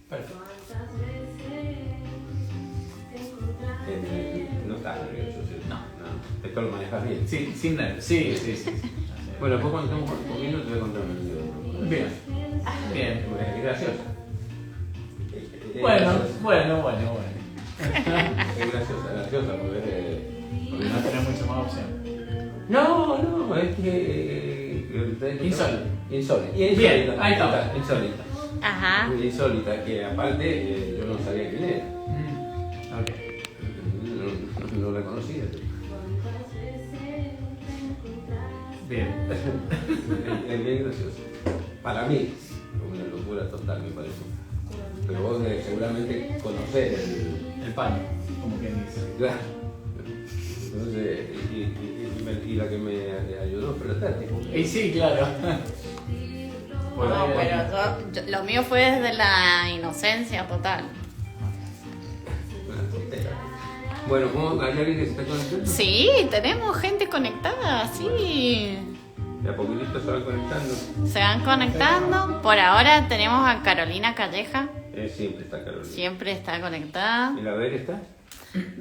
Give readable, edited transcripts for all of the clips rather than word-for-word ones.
Perfecto. No estás nervioso, ¿sí? No. Esto lo manejas bien. Sí, sin nervios. Sí. Bueno, después cuando estemos comiendo te voy a contar una anécdota. Bien. Bien. Es graciosa. Bueno. Es graciosa porque es de... Porque no tenés mucha más opción. No, es que... Insólita. Bien, ahí está. Insólita. Ajá. Muy insólita, que aparte yo no sabía quién era. Ok. No la conocía. Bien. Es bien gracioso. Para mí, una locura total me parece. Pero vos seguramente conocés El paño, como quien dice. Claro. Entonces, y la que me ayudó fue la Tati. Y sí, claro. No, pero lo mío fue desde la inocencia total. Una tontera. Bueno, ¿cómo hay alguien que se está conectando? Sí, tenemos gente conectada, sí. De a poquitito se van conectando. Se van conectando. Por ahora tenemos a Carolina Calleja. Siempre está Carolina. Siempre está conectada. ¿Y la Bere está?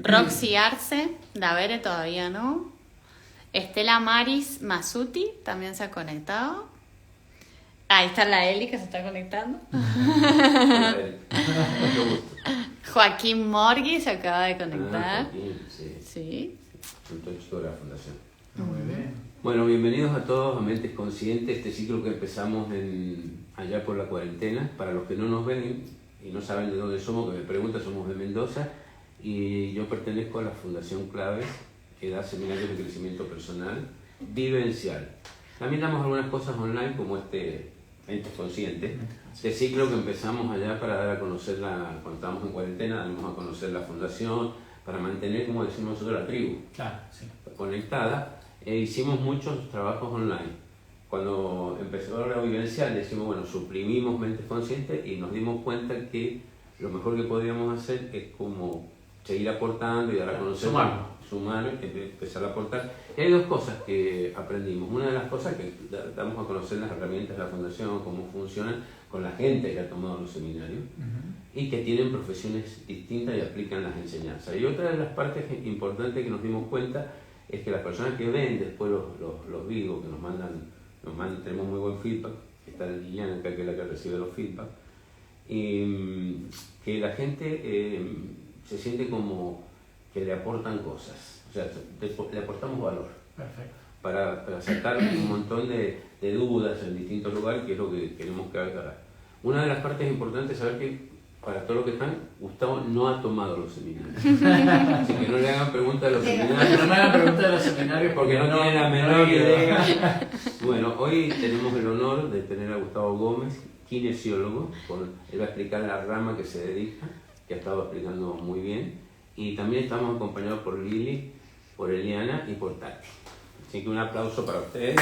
Roxy Arce, la Vere todavía no. Estela Maris Masuti también se ha conectado. Ahí está la Eli que se está conectando. La Bere. Mucho gusto. Joaquín Morgui se acaba de conectar. Joaquín, sí. Sí. Un chico de la fundación. Muy bien. Bueno, bienvenidos a todos a Mentes Conscientes, este ciclo que empezamos allá por la cuarentena. Para los que no nos ven y no saben de dónde somos, que me preguntan, somos de Mendoza y yo pertenezco a la Fundación Claves, que da seminarios de crecimiento personal vivencial. También damos algunas cosas online como Mentes Conscientes, este ciclo que empezamos allá para dar a conocer, cuando estábamos en cuarentena, damos a conocer la fundación, para mantener, como decimos nosotros, la tribu conectada. Hicimos muchos trabajos online. Cuando empezó la vivencial decimos, bueno, suprimimos Mentes Conscientes y nos dimos cuenta que lo mejor que podíamos hacer es como seguir aportando y dar a conocer, sumar y empezar a aportar. Y hay dos cosas que aprendimos. Una de las cosas que damos a conocer las herramientas de la fundación, cómo funcionan con la gente que ha tomado los seminarios y que tienen profesiones distintas y aplican las enseñanzas. Y otra de las partes importantes que nos dimos cuenta es que las personas que ven después los vivos, que nos mandan, tenemos muy buen feedback, está Liliana acá, que es la que recibe los feedback, y que la gente se siente como que le aportan cosas, o sea, le aportamos valor. Perfecto. Para sacar un montón de dudas en distintos lugares, que es lo que queremos que haga. Una de las partes importantes es saber que para todos los que están, Gustavo no ha tomado los seminarios. Así que no le hagan preguntas de los seminarios. No me hagan preguntas de los seminarios porque no tienen la menor idea. Bueno, hoy tenemos el honor de tener a Gustavo Gómez, kinesiólogo. Él va a explicar la rama que se dedica, que ha estado explicando muy bien. Y también estamos acompañados por Lili, por Eliana y por Tati. Así que un aplauso para ustedes.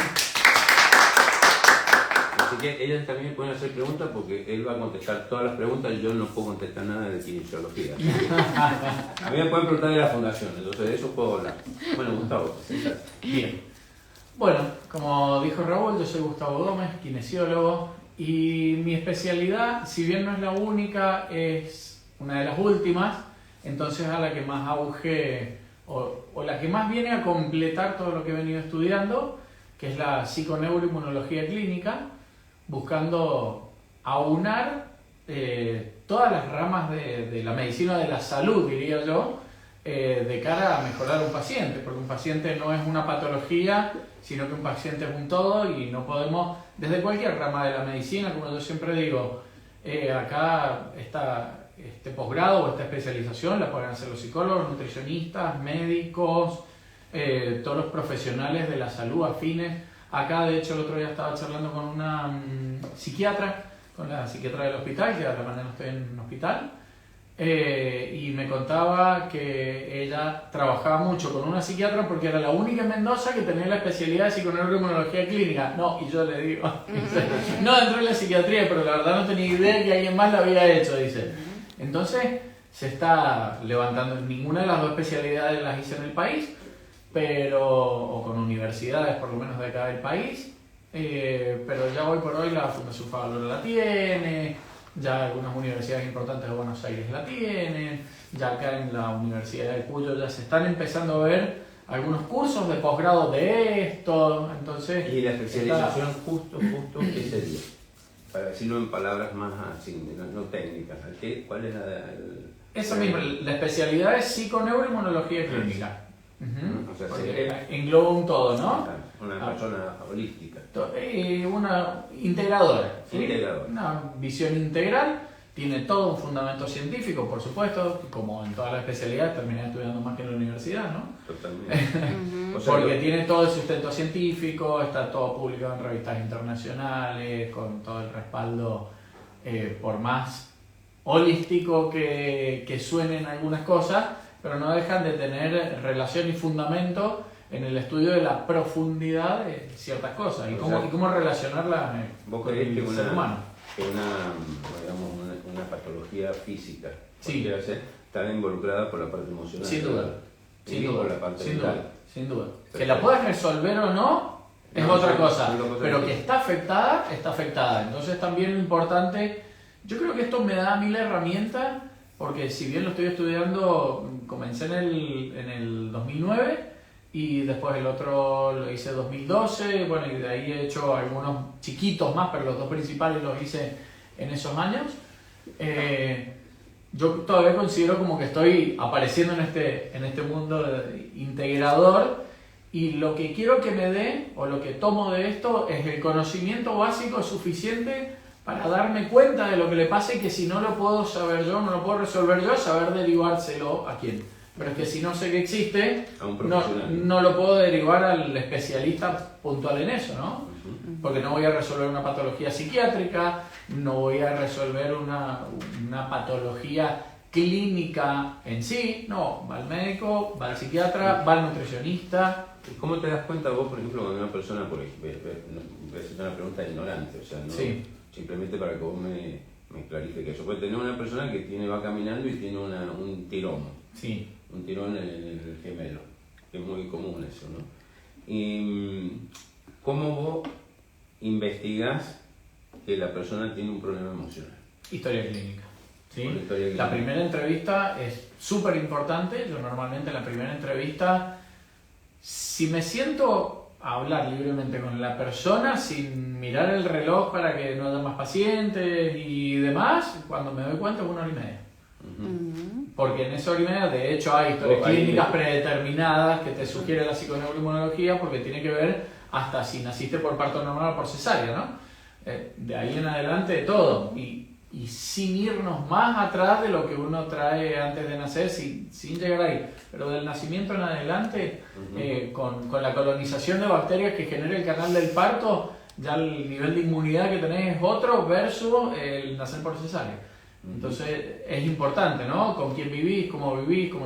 Así que ellas también pueden hacer preguntas porque él va a contestar todas las preguntas y yo no puedo contestar nada de kinesiología. A mí me pueden preguntar de la fundación, entonces de eso puedo hablar. Bueno, Gustavo, sentate. Bien. Bueno, como dijo Raúl, yo soy Gustavo Gómez, kinesiólogo, y mi especialidad, si bien no es la única, es una de las últimas, entonces a la que más auge o la que más viene a completar todo lo que he venido estudiando, que es la psiconeuroinmunología clínica, buscando aunar todas las ramas de la medicina de la salud, diría yo, de cara a mejorar a un paciente, porque un paciente no es una patología, sino que un paciente es un todo y no podemos, desde cualquier rama de la medicina, como yo siempre digo, acá este posgrado o esta especialización la pueden hacer los psicólogos, nutricionistas, médicos, todos los profesionales de la salud afines. Acá, de hecho, el otro día estaba charlando con una psiquiatra, con la psiquiatra del hospital, que a la manera no estoy en un hospital, y me contaba que ella trabajaba mucho con una psiquiatra porque era la única en Mendoza que tenía la especialidad de psiconeuroinmunología clínica. No, y yo le digo, no dentro de la psiquiatría, pero la verdad no tenía idea que alguien más lo había hecho, dice. Entonces, se está levantando, ninguna de las dos especialidades las hice en el país, o con universidades por lo menos de acá del país, pero ya hoy por hoy la Fundación Favaloro la tiene, ya algunas universidades importantes de Buenos Aires la tienen, ya acá en la Universidad de Cuyo ya se están empezando a ver algunos cursos de posgrado de esto, entonces... Y la especialización justo, ¿qué sería? Para decirlo en palabras más así, no técnicas, ¿cuál es Esa misma, la especialidad es psiconeuroinmunología clínica. O sea, porque engloba un todo, ¿no? Una persona holística. Una integradora. ¿Sí? Integradora. Una visión integral. Tiene todo un fundamento científico, por supuesto, como en todas las especialidades, terminé estudiando más que en la universidad, ¿no? Totalmente. O sea, porque tiene todo el sustento científico, está todo publicado en revistas internacionales, con todo el respaldo, por más holístico que suenen algunas cosas, pero no dejan de tener relación y fundamento en el estudio de la profundidad de ciertas cosas y cómo relacionarlas con el ser humano. Una patología física, Sí. está involucrada por la parte emocional. Sin duda. Sin duda, por la parte sin mental. duda, sin duda. Que la puedas resolver o no es otra cosa, pero que está afectada. Entonces también lo importante, yo creo que esto me da a mí la herramienta, porque si bien lo estoy estudiando, comencé en el 2009 y después el otro lo hice en 2012, bueno, y de ahí he hecho algunos chiquitos más, pero los dos principales los hice en esos años. Yo todavía considero como que estoy apareciendo en este mundo integrador, y lo que quiero que me dé, o lo que tomo de esto, es el conocimiento básico suficiente para darme cuenta de lo que le pasa, y que si no lo puedo saber yo, no lo puedo resolver yo, saber derivárselo a quién. Pero es que si no sé que existe, no lo puedo derivar al especialista puntual en eso, ¿no? Porque no voy a resolver una patología psiquiátrica, no voy a resolver una patología clínica en sí, no, va al médico, va al psiquiatra, va al nutricionista. ¿Cómo te das cuenta vos, por ejemplo, cuando una persona, voy a hacer una pregunta ignorante, o sea, no, Sí. simplemente para que vos me clarifiques eso? Puede tener una persona que va caminando y tiene un tirón, Sí. un tirón en el gemelo, que es muy común eso, ¿no? Y ¿cómo vos investigás que la persona tiene un problema emocional? Historia clínica. ¿Sí? Historia clínica. La primera entrevista es súper importante. Yo normalmente en la primera entrevista, si me siento a hablar libremente con la persona sin mirar el reloj para que no haya más pacientes y demás, cuando me doy cuenta es 1 hora y media. Porque en esa hora y media, de hecho, hay historias clínicas predeterminadas que te sugiere la psiconeuroinmunología, porque tiene que ver hasta si naciste por parto normal o por cesárea, ¿no? De ahí en adelante todo. Y sin irnos más atrás de lo que uno trae antes de nacer, sin llegar ahí. Pero del nacimiento en adelante, con la colonización de bacterias que genera el canal del parto, ya el nivel de inmunidad que tenés es otro versus el nacer por cesárea. Entonces es importante, ¿no? Con quién vivís, cómo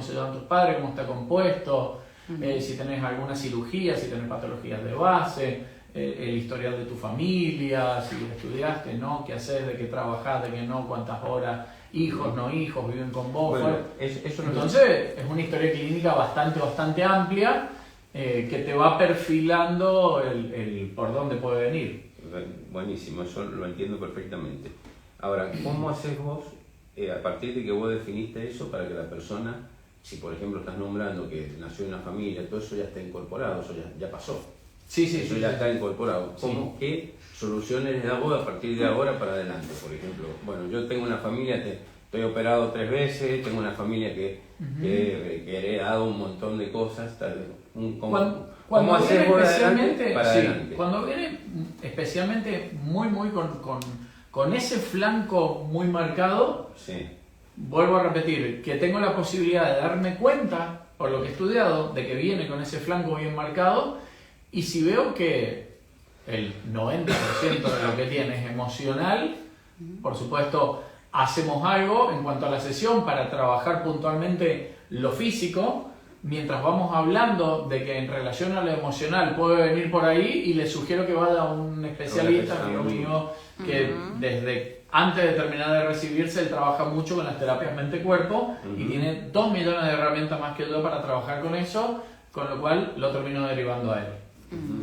se llevan tus padres, cómo está compuesto, si tenés alguna cirugía, si tenés patologías de base, el historial de tu familia, si estudiaste, ¿no? ¿Qué haces? ¿De qué trabajás? ¿De qué no? ¿Cuántas horas? ¿Hijos, no hijos? ¿Viven con vos? Bueno, eso entonces es una historia clínica bastante amplia, que te va perfilando el por dónde puede venir. Buenísimo, eso lo entiendo perfectamente. Ahora, ¿cómo haces vos, a partir de que vos definiste eso, para que la persona, si por ejemplo estás nombrando que nació en una familia, todo eso ya está incorporado, eso ya pasó? Sí, eso ya está incorporado. ¿Cómo, ¿Qué soluciones le das vos a partir de ahora para adelante? Por ejemplo, bueno, yo tengo una familia, estoy operado 3 veces, tengo una familia que he heredado un montón de cosas. ¿Cómo haces vos adelante para adelante? Cuando viene especialmente muy con ese flanco muy marcado, vuelvo a repetir, que tengo la posibilidad de darme cuenta, por lo que he estudiado, de que viene con ese flanco bien marcado, y si veo que el 90% de lo que tiene es emocional, por supuesto, hacemos algo en cuanto a la sesión para trabajar puntualmente lo físico, mientras vamos hablando de que en relación a lo emocional puede venir por ahí, y le sugiero que vaya a un especialista, amigo mío, que desde antes de terminar de recibirse, él trabaja mucho con las terapias mente-cuerpo y tiene 2 millones de herramientas más que yo para trabajar con eso, con lo cual lo termino derivando a él.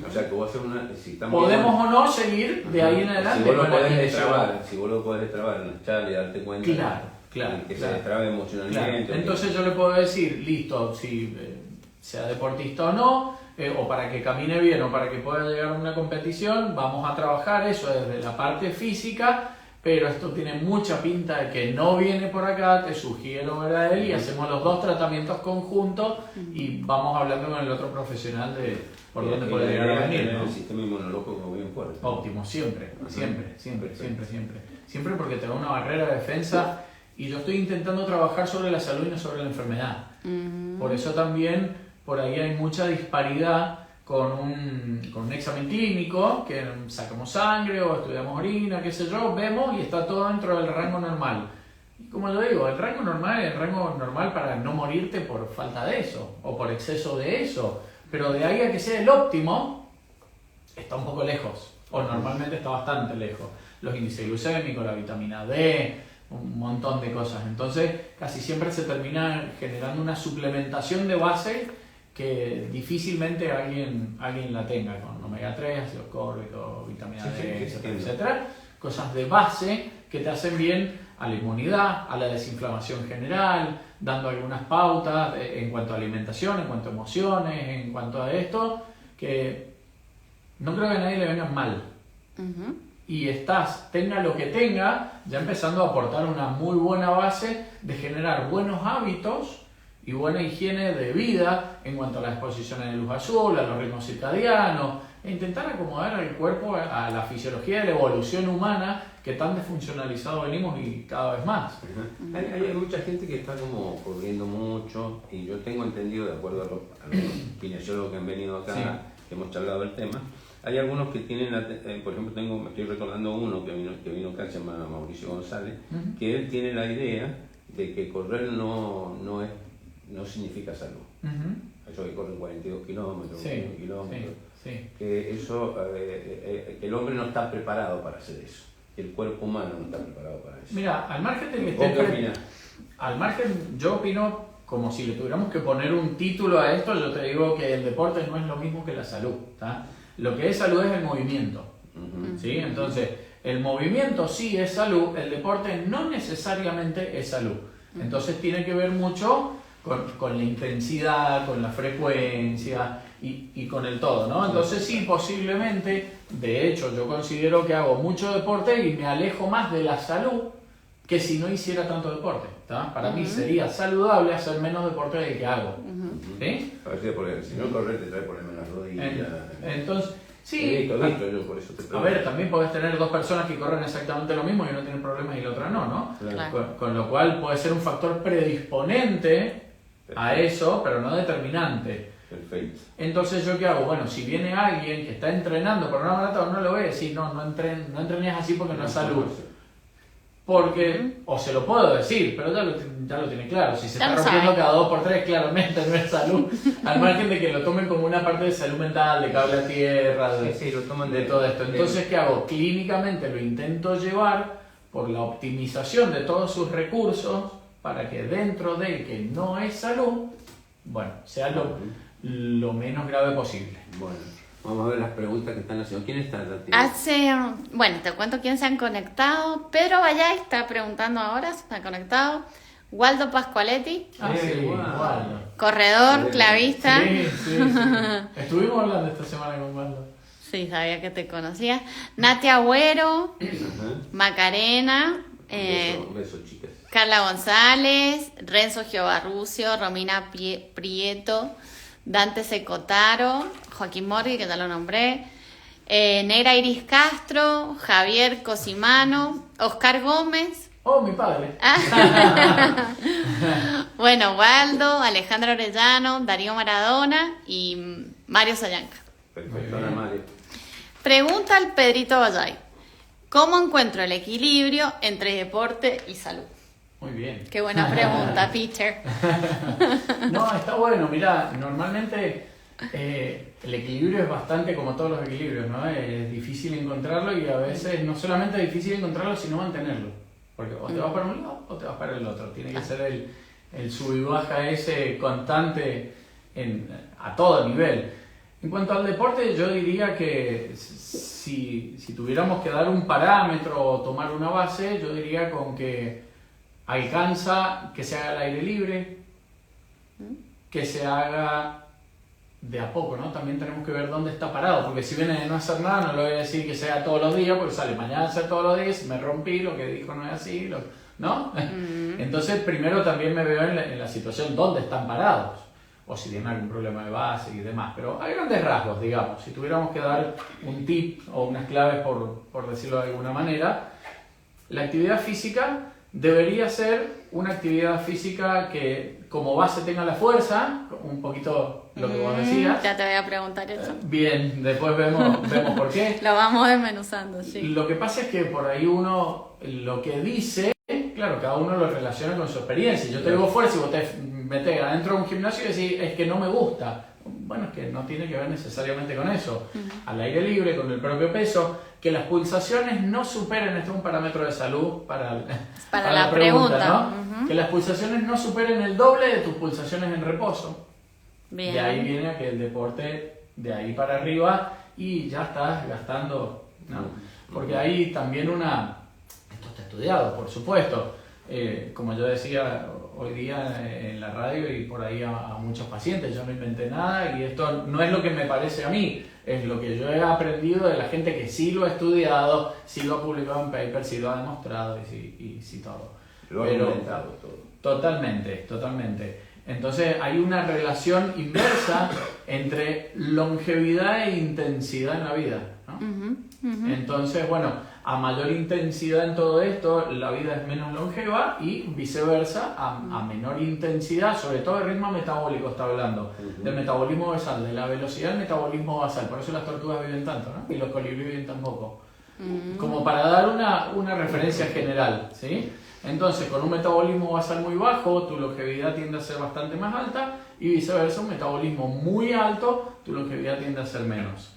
O sea, que vos haces una... Si podemos o no seguir de ahí en adelante. Si vos lo con la podés kinesiología. destrabar, si vos lo podés destrabar en la charla y darte cuenta Claro, que claro. se destrabe emocionalmente. Claro. Entonces yo le puedo decir, listo, si sea deportista o no, o para que camine bien o para que pueda llegar a una competición, vamos a trabajar eso desde la parte física, pero esto tiene mucha pinta de que no viene por acá, te sugiero ver a él y hacemos los dos tratamientos conjuntos y vamos hablando con el otro profesional de por dónde puede llegar a venir, ¿no? El sistema inmunológico bien fuerte. Óptimo, siempre, siempre porque te da una barrera de defensa y yo estoy intentando trabajar sobre la salud y no sobre la enfermedad. Por eso también por ahí hay mucha disparidad con un examen clínico, que sacamos sangre o estudiamos orina, qué sé yo, vemos y está todo dentro del rango normal. Y como yo digo, el rango normal es el rango normal para no morirte por falta de eso o por exceso de eso, pero de ahí a que sea el óptimo, está un poco lejos, o normalmente está bastante lejos. Los índices glucémicos, la vitamina D, un montón de cosas. Entonces, casi siempre se termina generando una suplementación de base que difícilmente alguien la tenga, con omega 3, ácido ascórbico, vitamina D, etcétera, etcétera. Cosas de base que te hacen bien a la inmunidad, a la desinflamación general, dando algunas pautas en cuanto a alimentación, en cuanto a emociones, en cuanto a esto, que no creo que a nadie le vengan mal. Y tenga lo que tenga, ya empezando a aportar una muy buena base de generar buenos hábitos y buena higiene de vida en cuanto a las exposiciones de luz azul, a los ritmos circadianos, e intentar acomodar el cuerpo a la fisiología de la evolución humana que tan desfuncionalizado venimos y cada vez más. Hay mucha gente que está como corriendo mucho y yo tengo entendido, de acuerdo a los kinesiólogos que han venido acá, que hemos charlado del tema, hay algunos que tienen, por ejemplo, me estoy recordando uno que vino acá, se llama Mauricio González, que él tiene la idea de que correr no significa salud. Eso que corren 42 kilómetros, 1 kilómetros, que eso, que el hombre no está preparado para hacer eso, que el cuerpo humano no está preparado para eso. Mira, al margen de que esté al margen, yo opino como si le tuviéramos que poner un título a esto, yo te digo que el deporte no es lo mismo que la salud, ¿tá? Lo que es salud es el movimiento, ¿sí? Entonces, el movimiento sí es salud, el deporte no necesariamente es salud. Entonces tiene que ver mucho con la intensidad, con la frecuencia y con el todo, ¿no? Entonces sí, posiblemente, de hecho yo considero que hago mucho deporte y me alejo más de la salud que si no hiciera tanto deporte, ¿tá? Para mí sería saludable hacer menos deporte del que hago, ¿sí? A ver si no correr te trae problemas en las rodillas. Entonces, sí, yo por eso te pregunto. a ver, también podés tener dos personas que corren exactamente lo mismo y uno tiene problemas y la otra no, ¿no? Claro. Con lo cual puede ser un factor predisponente a eso, pero no determinante. Perfecto. Entonces, ¿yo qué hago? Bueno, si viene alguien que está entrenando por una maratón, no le voy a decir, no entrenes así porque no es salud. Porque, o se lo puedo decir, pero ya lo tiene claro. Si se está rompiendo cada 2x3, claramente no es salud. Al margen de que lo tomen como una parte de salud mental, de cable a tierra, lo toman de todo esto. Entonces, ¿qué hago? Clínicamente lo intento llevar por la optimización de todos sus recursos para que dentro de que no es salud, bueno, sea lo menos grave posible. Bueno, vamos a ver las preguntas que están haciendo. ¿Quién está, Tati? Bueno, te cuento quién se han conectado. Pedro Vallay está preguntando ahora, se ha conectado. Waldo Pascualetti, Waldo. corredor, clavista. Sí. Estuvimos hablando esta semana con Waldo. Sí, sabía que te conocía. Natia Agüero, Macarena, Un beso, chicas. Carla González, Renzo Giovarrucio, Romina Prieto, Dante Secotaro, Joaquín Morgui, que ya lo nombré, Negra Iris Castro, Javier Cosimano, Oscar Gómez. Oh, mi padre. Bueno, Waldo, Alejandra Orellano, Darío Maradona y Mario Sayanca. Perfecto, Ana María. Pregunta al Pedrito Vallay: ¿cómo encuentro el equilibrio entre deporte y salud? Muy bien. Qué buena pregunta, Peter. No, está bueno. Mirá, normalmente el equilibrio es bastante como todos los equilibrios, ¿no? Es difícil encontrarlo y a veces no solamente es difícil encontrarlo, sino mantenerlo. Porque o te vas para un lado o te vas para el otro. Tiene que ser el sub y baja ese constante a todo nivel. En cuanto al deporte, yo diría que si tuviéramos que dar un parámetro o tomar una base, yo diría con que alcanza que se haga al aire libre, que se haga de a poco, ¿no? También tenemos que ver dónde está parado, porque si viene de no hacer nada, no le voy a decir que sea todos los días, porque sale mañana a hacer todos los días, me rompí, lo que dijo no es así, ¿no? Entonces, primero también me veo en la situación dónde están parados, o si tienen algún problema de base y demás, pero hay grandes rasgos, digamos, si tuviéramos que dar un tip o unas claves, por decirlo de alguna manera, la actividad física debería ser una actividad física que como base tenga la fuerza, un poquito lo que vos decías. Ya te voy a preguntar eso. Bien, después vemos por qué. Lo vamos desmenuzando, sí. Lo que pasa es que por ahí uno, lo que dice, claro, cada uno lo relaciona con su experiencia. Yo te digo fuerza y vos te metés adentro de un gimnasio y decís, es que no me gusta. Bueno, es que no tiene que ver necesariamente con eso. Al aire libre, con el propio peso, que las pulsaciones no superen, esto es un parámetro de salud para la pregunta, ¿no? Que las pulsaciones no superen el doble de tus pulsaciones en reposo. Bien. De ahí viene a que el deporte de ahí para arriba y ya estás gastando, ¿no? Porque hay también esto está estudiado, por supuesto, como yo decía hoy día en la radio y por ahí a muchos pacientes, yo no inventé nada y esto no es lo que me parece a mí, es lo que yo he aprendido de la gente que sí lo ha estudiado, sí lo ha publicado en papers, sí lo ha demostrado y sí todo. Lo ha inventado todo. Totalmente. Entonces hay una relación inversa entre longevidad e intensidad en la vida, ¿no? Entonces, bueno, a mayor intensidad en todo esto, la vida es menos longeva y viceversa, a menor intensidad, sobre todo el ritmo metabólico está hablando, del metabolismo basal, de la velocidad del metabolismo basal, por eso las tortugas viven tanto, ¿no? Y los colibríes viven tan poco. Como para dar una referencia general, ¿sí? Entonces, con un metabolismo basal muy bajo, tu longevidad tiende a ser bastante más alta y viceversa, un metabolismo muy alto, tu longevidad tiende a ser menos.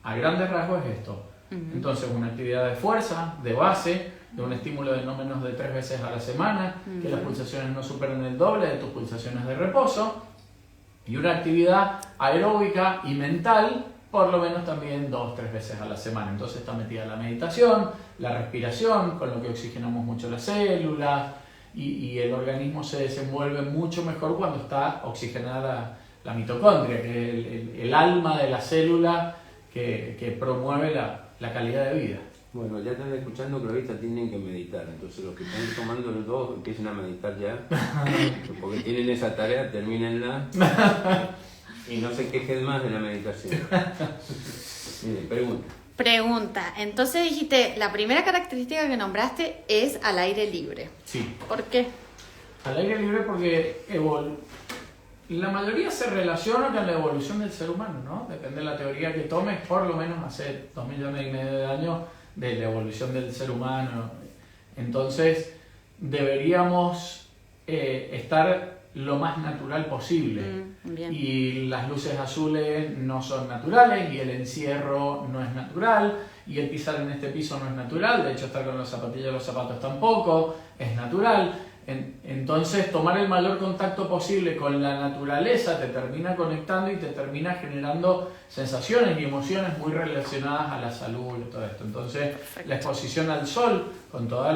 A grandes rasgos es esto. Entonces, una actividad de fuerza, de base, de un estímulo de no menos de 3 veces a la semana, que las pulsaciones no superen el doble de tus pulsaciones de reposo, y una actividad aeróbica y mental, por lo menos también 2-3 veces a la semana. Entonces está metida la meditación, la respiración, con lo que oxigenamos mucho las células, y el organismo se desenvuelve mucho mejor cuando está oxigenada la mitocondria, que es el alma de la célula que promueve la calidad de vida. Bueno, ya están escuchando que ahorita tienen que meditar, entonces los que están tomando los dos empiecen a meditar ya, porque tienen esa tarea, termínenla y no se quejen más de la meditación. Miren, Pregunta, entonces dijiste, la primera característica que nombraste es al aire libre. Sí. ¿Por qué? Al aire libre porque la mayoría se relaciona con la evolución del ser humano, ¿no? Depende de la teoría que tomes, por lo menos hace 2,5 millones de años de la evolución del ser humano. Entonces, deberíamos estar lo más natural posible. Bien. Y las luces azules no son naturales, y el encierro no es natural, y el pisar en este piso no es natural, de hecho estar con las zapatillas y los zapatos tampoco es natural. Entonces, tomar el mayor contacto posible con la naturaleza te termina conectando y te termina generando sensaciones y emociones muy relacionadas a la salud y todo esto. Entonces, la exposición al sol, con todas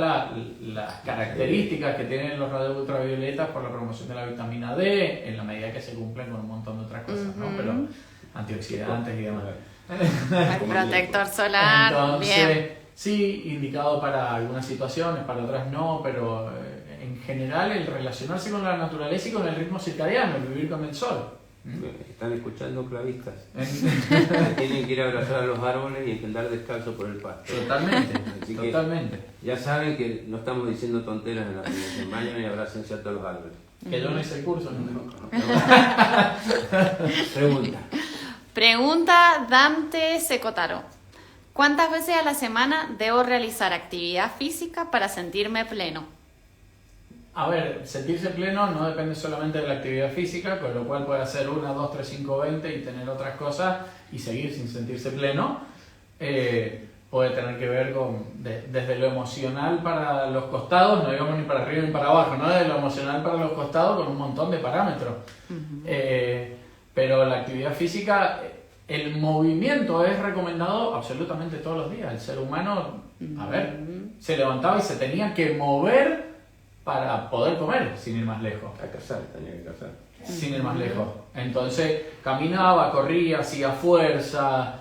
las características que tienen los rayos ultravioletas por la promoción de la vitamina D, en la medida que se cumplen con un montón de otras cosas, ¿no? Pero antioxidantes y demás. El protector solar, Entonces, bien. sí, indicado para algunas situaciones, para otras no, pero en general el relacionarse con la naturaleza y con el ritmo circadiano, el vivir con el sol. están escuchando clavistas. Tienen que ir a abrazar a los árboles y andar descalzo por el pasto. Totalmente, Así totalmente. Que ya saben que no estamos diciendo tonteras en la fundación. Vayan y abrácense a todos los árboles. Que yo no hice el curso. Pregunta. Pregunta Dante Secotaro. ¿Cuántas veces a la semana debo realizar actividad física para sentirme pleno? A ver, sentirse pleno no depende solamente de la actividad física, con lo cual puede hacer 1, 2, 3, 5, 20 y tener otras cosas y seguir sin sentirse pleno. Puede tener que ver con desde lo emocional para los costados, no digamos ni para arriba ni para abajo, ¿no? Desde lo emocional para los costados con un montón de parámetros. Pero la actividad física el movimiento es recomendado absolutamente todos los días. El ser humano, a ver, se levantaba y se tenía que mover para poder comer, sin ir más lejos. A cazar, tenía que cazar. Sin ir más lejos. Entonces caminaba, corría, hacía fuerza,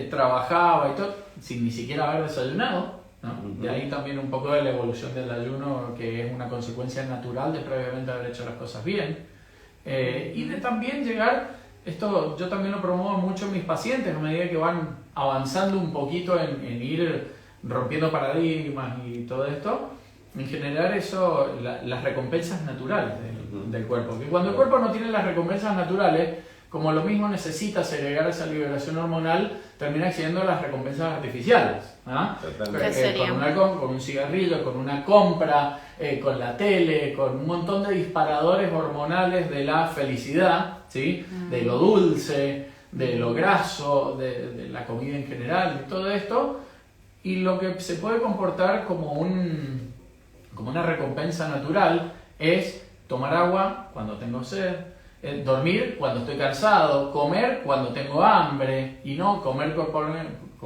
trabajaba y todo, sin ni siquiera haber desayunado, ¿no? De ahí también un poco de la evolución del ayuno, que es una consecuencia natural de previamente haber hecho las cosas bien. Y de también llegar, esto yo también lo promuevo mucho en mis pacientes, a medida que van avanzando un poquito en ir rompiendo paradigmas y todo esto, en generar eso, las recompensas naturales del cuerpo. Que cuando el cuerpo no tiene las recompensas naturales, como lo mismo necesita segregar esa liberación hormonal, termina accediendo a las recompensas artificiales. ¿Ah? Con un cigarrillo, con una compra, con la tele, con un montón de disparadores hormonales de la felicidad, ¿sí? De lo dulce, de lo graso, de la comida en general, de todo esto, y lo que se puede comportar como una recompensa natural es tomar agua cuando tengo sed, dormir cuando estoy cansado, comer cuando tengo hambre y no comer por comer o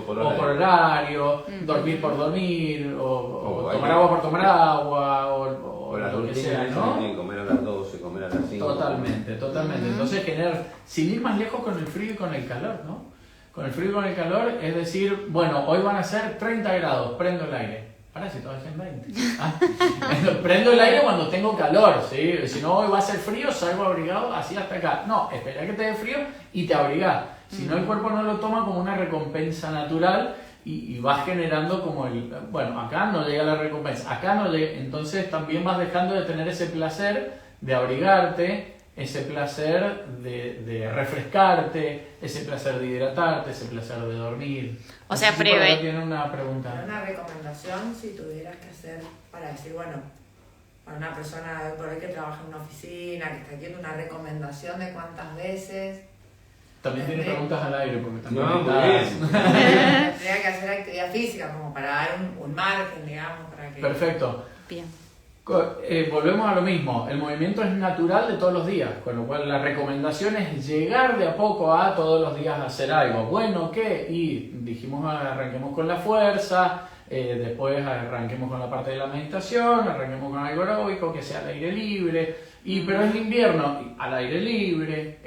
por horario, dormir por dormir o tomar agua por tomar agua o la lo que sea, ¿no? Comer a las 12, comer a las 5. Totalmente. Entonces sin ir más lejos con el frío y con el calor, ¿no? Con el frío y con el calor, es decir, bueno, hoy van a ser 30 grados, prendo el aire. Ahora si todavía es 20. Prendo el aire cuando tengo calor, ¿sí? Si no, hoy va a ser frío, salgo abrigado así hasta acá. No, espera que te dé frío y te abrigás. Si no, el cuerpo no lo toma como una recompensa natural y vas generando como bueno, acá no llega la recompensa, acá no llega. Entonces también vas dejando de tener ese placer de abrigarte, ese placer de refrescarte, ese placer de hidratarte, ese placer de dormir. O sea, tiene una pregunta. Una recomendación, si tuvieras que hacer para decir, bueno, para una persona por ahí que trabaja en una oficina, que está haciendo una recomendación de cuántas veces. También tiene preguntas al aire, porque también tendría que hacer actividad física, como para dar un margen, digamos, para que... Perfecto. Bien. Volvemos a lo mismo, el movimiento es natural de todos los días, con lo cual la recomendación es llegar de a poco a todos los días a hacer algo. Bueno, ¿qué? Y dijimos arranquemos con la fuerza, después arranquemos con la parte de la meditación, arranquemos con algo aeróbico, que sea al aire libre, pero es invierno, al aire libre,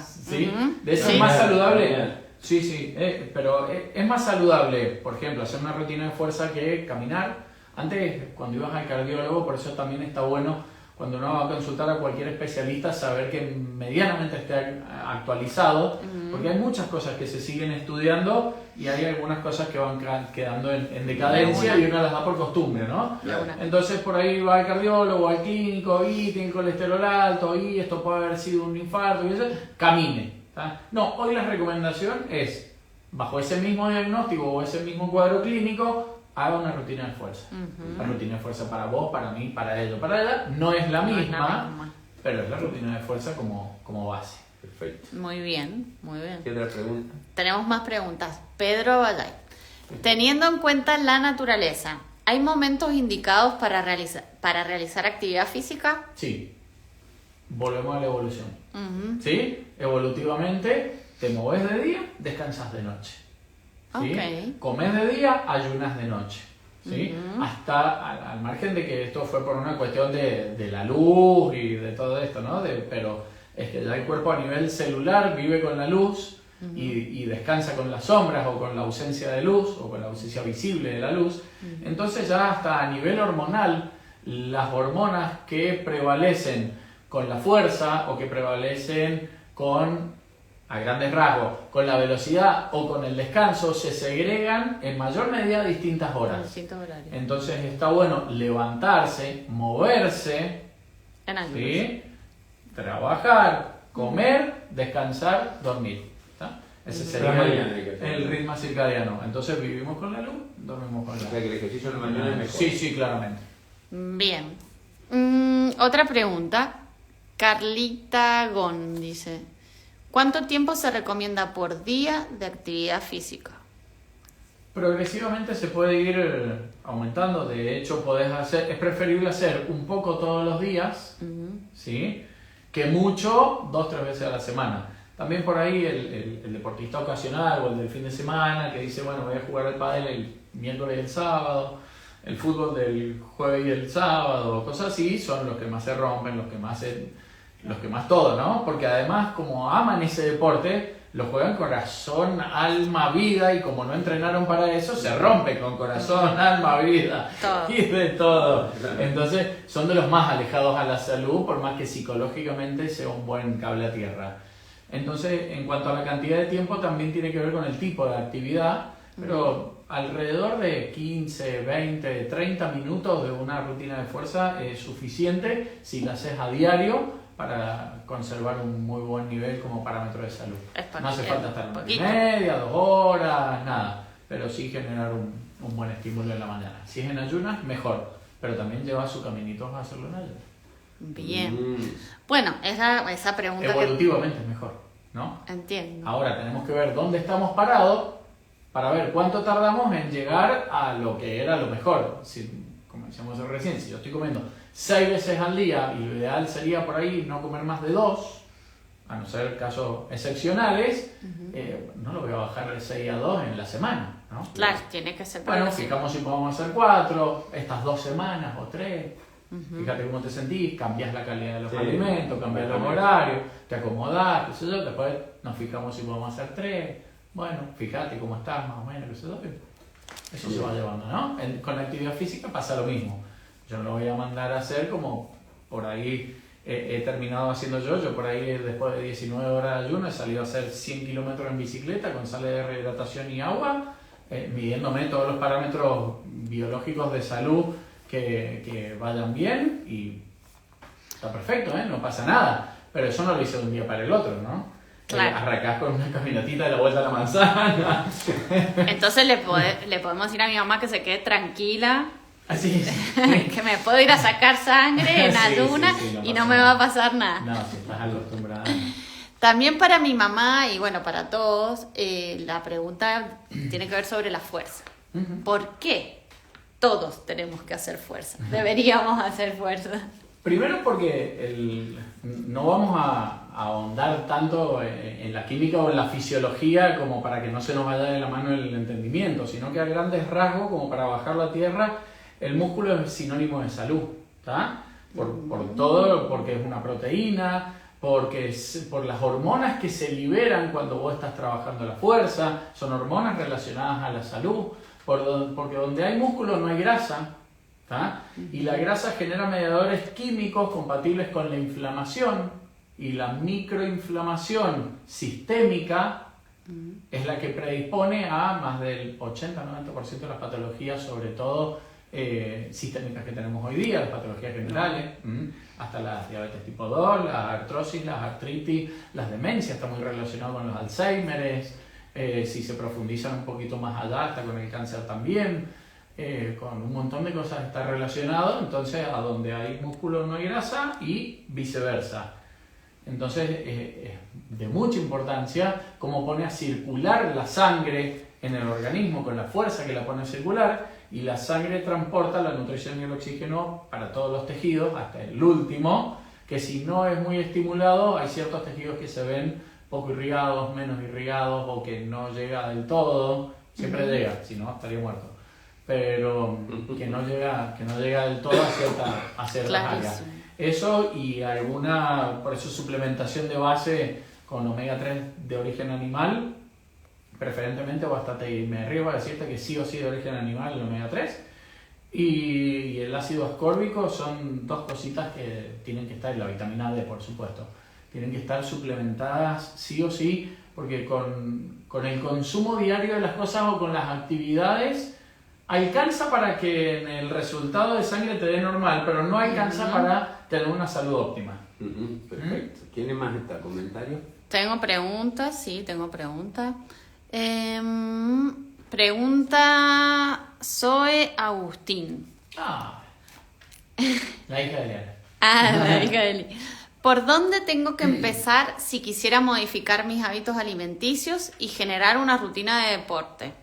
¿sí? De eso es más saludable. Sí, pero es más saludable, por ejemplo, hacer una rutina de fuerza que caminar. Antes, cuando ibas al cardiólogo, por eso también está bueno, cuando uno va a consultar a cualquier especialista, saber que medianamente esté actualizado, porque hay muchas cosas que se siguen estudiando y hay algunas cosas que van quedando en decadencia y uno las da por costumbre, ¿no? Entonces por ahí va al cardiólogo, al clínico, y tiene colesterol alto, y esto puede haber sido un infarto, y eso, camine. ¿Tá? No, hoy la recomendación es, bajo ese mismo diagnóstico o ese mismo cuadro clínico, haga una rutina de fuerza. La rutina de fuerza para vos, para mí, para ellos, para ella, no es la misma, pero es la rutina de fuerza como base. Perfecto. Muy bien, muy bien. ¿Qué otra pregunta? Tenemos más preguntas. Pedro Vallay. Teniendo en cuenta la naturaleza, ¿hay momentos indicados para realizar actividad física? Sí. Volvemos a la evolución. ¿Sí? Evolutivamente, te moves de día, descansas de noche. ¿Sí? Okay. Comes de día, ayunas de noche. ¿Sí? Hasta al margen de que esto fue por una cuestión de la luz y de todo esto, ¿no? Pero es que ya el cuerpo a nivel celular vive con la luz y descansa con las sombras o con la ausencia de luz o con la ausencia visible de la luz. Entonces ya hasta a nivel hormonal, las hormonas que prevalecen con la fuerza o que prevalecen a grandes rasgos, con la velocidad o con el descanso, se segregan en mayor medida a distintas horas. Distintos horarios. Entonces está bueno levantarse, moverse, ¿sí? Trabajar, comer, descansar, dormir. ¿Tá? Ese sería el ritmo circadiano. Entonces vivimos con la luz, dormimos con la luz. O sea que el ejercicio en la mañana es mejor. Sí, claramente. Bien. Otra pregunta. Carlita Gon dice: ¿cuánto tiempo se recomienda por día de actividad física? Progresivamente se puede ir aumentando. De hecho, es preferible hacer un poco todos los días, ¿sí? Que mucho 2-3 veces a la semana. También por ahí el deportista ocasional o el del fin de semana que dice, bueno, voy a jugar al pádel el miércoles y el sábado, el fútbol del jueves y el sábado, cosas así, son los que más se rompen, los que más todo, ¿no? Porque además, como aman ese deporte, lo juegan corazón, alma, vida, y como no entrenaron para eso, se rompe con corazón, alma, vida Todo. y de todo. Entonces, son de los más alejados a la salud, por más que psicológicamente sea un buen cable a tierra. Entonces, en cuanto a la cantidad de tiempo, también tiene que ver con el tipo de actividad, pero alrededor de 15, 20, 30 minutos de una rutina de fuerza es suficiente si la haces a diario para conservar un muy buen nivel como parámetro de salud. No hace falta estar una hora y media, 2 horas, nada, pero sí generar un buen estímulo en la mañana. Si es en ayunas, mejor, pero también lleva su caminito a hacerlo en ayunas. Bien. Bueno, esa pregunta Evolutivamente es mejor, ¿no? Entiendo. Ahora tenemos que ver dónde estamos parados para ver cuánto tardamos en llegar a lo que era lo mejor. Como decíamos recién, si yo estoy comiendo 6 veces al día y lo ideal sería por ahí no comer más de 2, a no ser casos excepcionales, no lo voy a bajar de 6 a 2 en la semana, ¿no? Claro, tiene que ser Bueno, progresivo. fijamos si podemos hacer 4, estas 2 semanas o 3. Fíjate cómo te sentís, cambias la calidad de los alimentos, cambias los horarios, te acomodás, qué sé yo, después nos fijamos si podemos hacer 3. Bueno, fíjate cómo estás más o menos, qué sé yo. Eso se va llevando, ¿no? Con la actividad física pasa lo mismo. Yo no lo voy a mandar a hacer como por ahí he terminado haciendo yo por ahí después de 19 horas de ayuno he salido a hacer 100 kilómetros en bicicleta con sal de rehidratación y agua, midiéndome todos los parámetros biológicos de salud que vayan bien y está perfecto, no pasa nada, pero eso no lo hice de un día para el otro, ¿no? Claro. Arrancás con una caminatita de la vuelta a la manzana. Entonces le podemos decir a mi mamá que se quede tranquila, Así es. que me puedo ir a sacar sangre en Sí, ayuna sí, y pasa no me va a pasar nada. No, si estás acostumbrada. También para mi mamá y bueno, para todos, la pregunta tiene que ver sobre la fuerza. ¿Por qué todos tenemos que hacer fuerza? Deberíamos hacer fuerza. Primero porque no vamos a ahondar tanto en la química o en la fisiología como para que no se nos vaya de la mano el entendimiento, sino que a grandes rasgos, como para bajarlo a tierra, el músculo es sinónimo de salud, ¿tá? Por todo, porque es una proteína, por las hormonas que se liberan cuando vos estás trabajando la fuerza, son hormonas relacionadas a la salud, porque donde hay músculo no hay grasa, ¿tá? Y la grasa genera mediadores químicos compatibles con la inflamación, y la microinflamación sistémica es la que predispone a más del 80-90% de las patologías, sobre todo sistémicas que tenemos hoy día, las patologías generales, hasta la diabetes tipo 2, la artrosis, las artritis, las demencias, está muy relacionado con los Alzheimer, si se profundizan un poquito más allá, hasta con el cáncer también, con un montón de cosas está relacionado. Entonces, a donde hay músculo no hay grasa y viceversa. Entonces, es de mucha importancia cómo pone a circular la sangre en el organismo con la fuerza que la pone a circular, y la sangre transporta la nutrición y el oxígeno para todos los tejidos, hasta el último, que si no es muy estimulado, hay ciertos tejidos que se ven poco irrigados, menos irrigados, o que no llega del todo. Siempre llega, si no estaría muerto, pero que no llega del todo a ciertas áreas. Eso y por eso suplementación de base con omega 3 de origen animal, preferentemente, o hasta me arriesgo a decirte que sí o sí de origen animal el omega 3, y el ácido ascórbico son dos cositas que tienen que estar, y la vitamina D, por supuesto, tienen que estar suplementadas sí o sí, porque con el consumo diario de las cosas o con las actividades alcanza para que en el resultado de sangre te dé normal, pero no alcanza para tener una salud óptima. Perfecto. ¿Quién más está? ¿Comentario? Tengo preguntas, sí, tengo preguntas. Pregunta Zoe Agustín. La hija de Leana. La hija de Eli. ¿Por dónde tengo que empezar si quisiera modificar mis hábitos alimenticios y generar una rutina de deporte?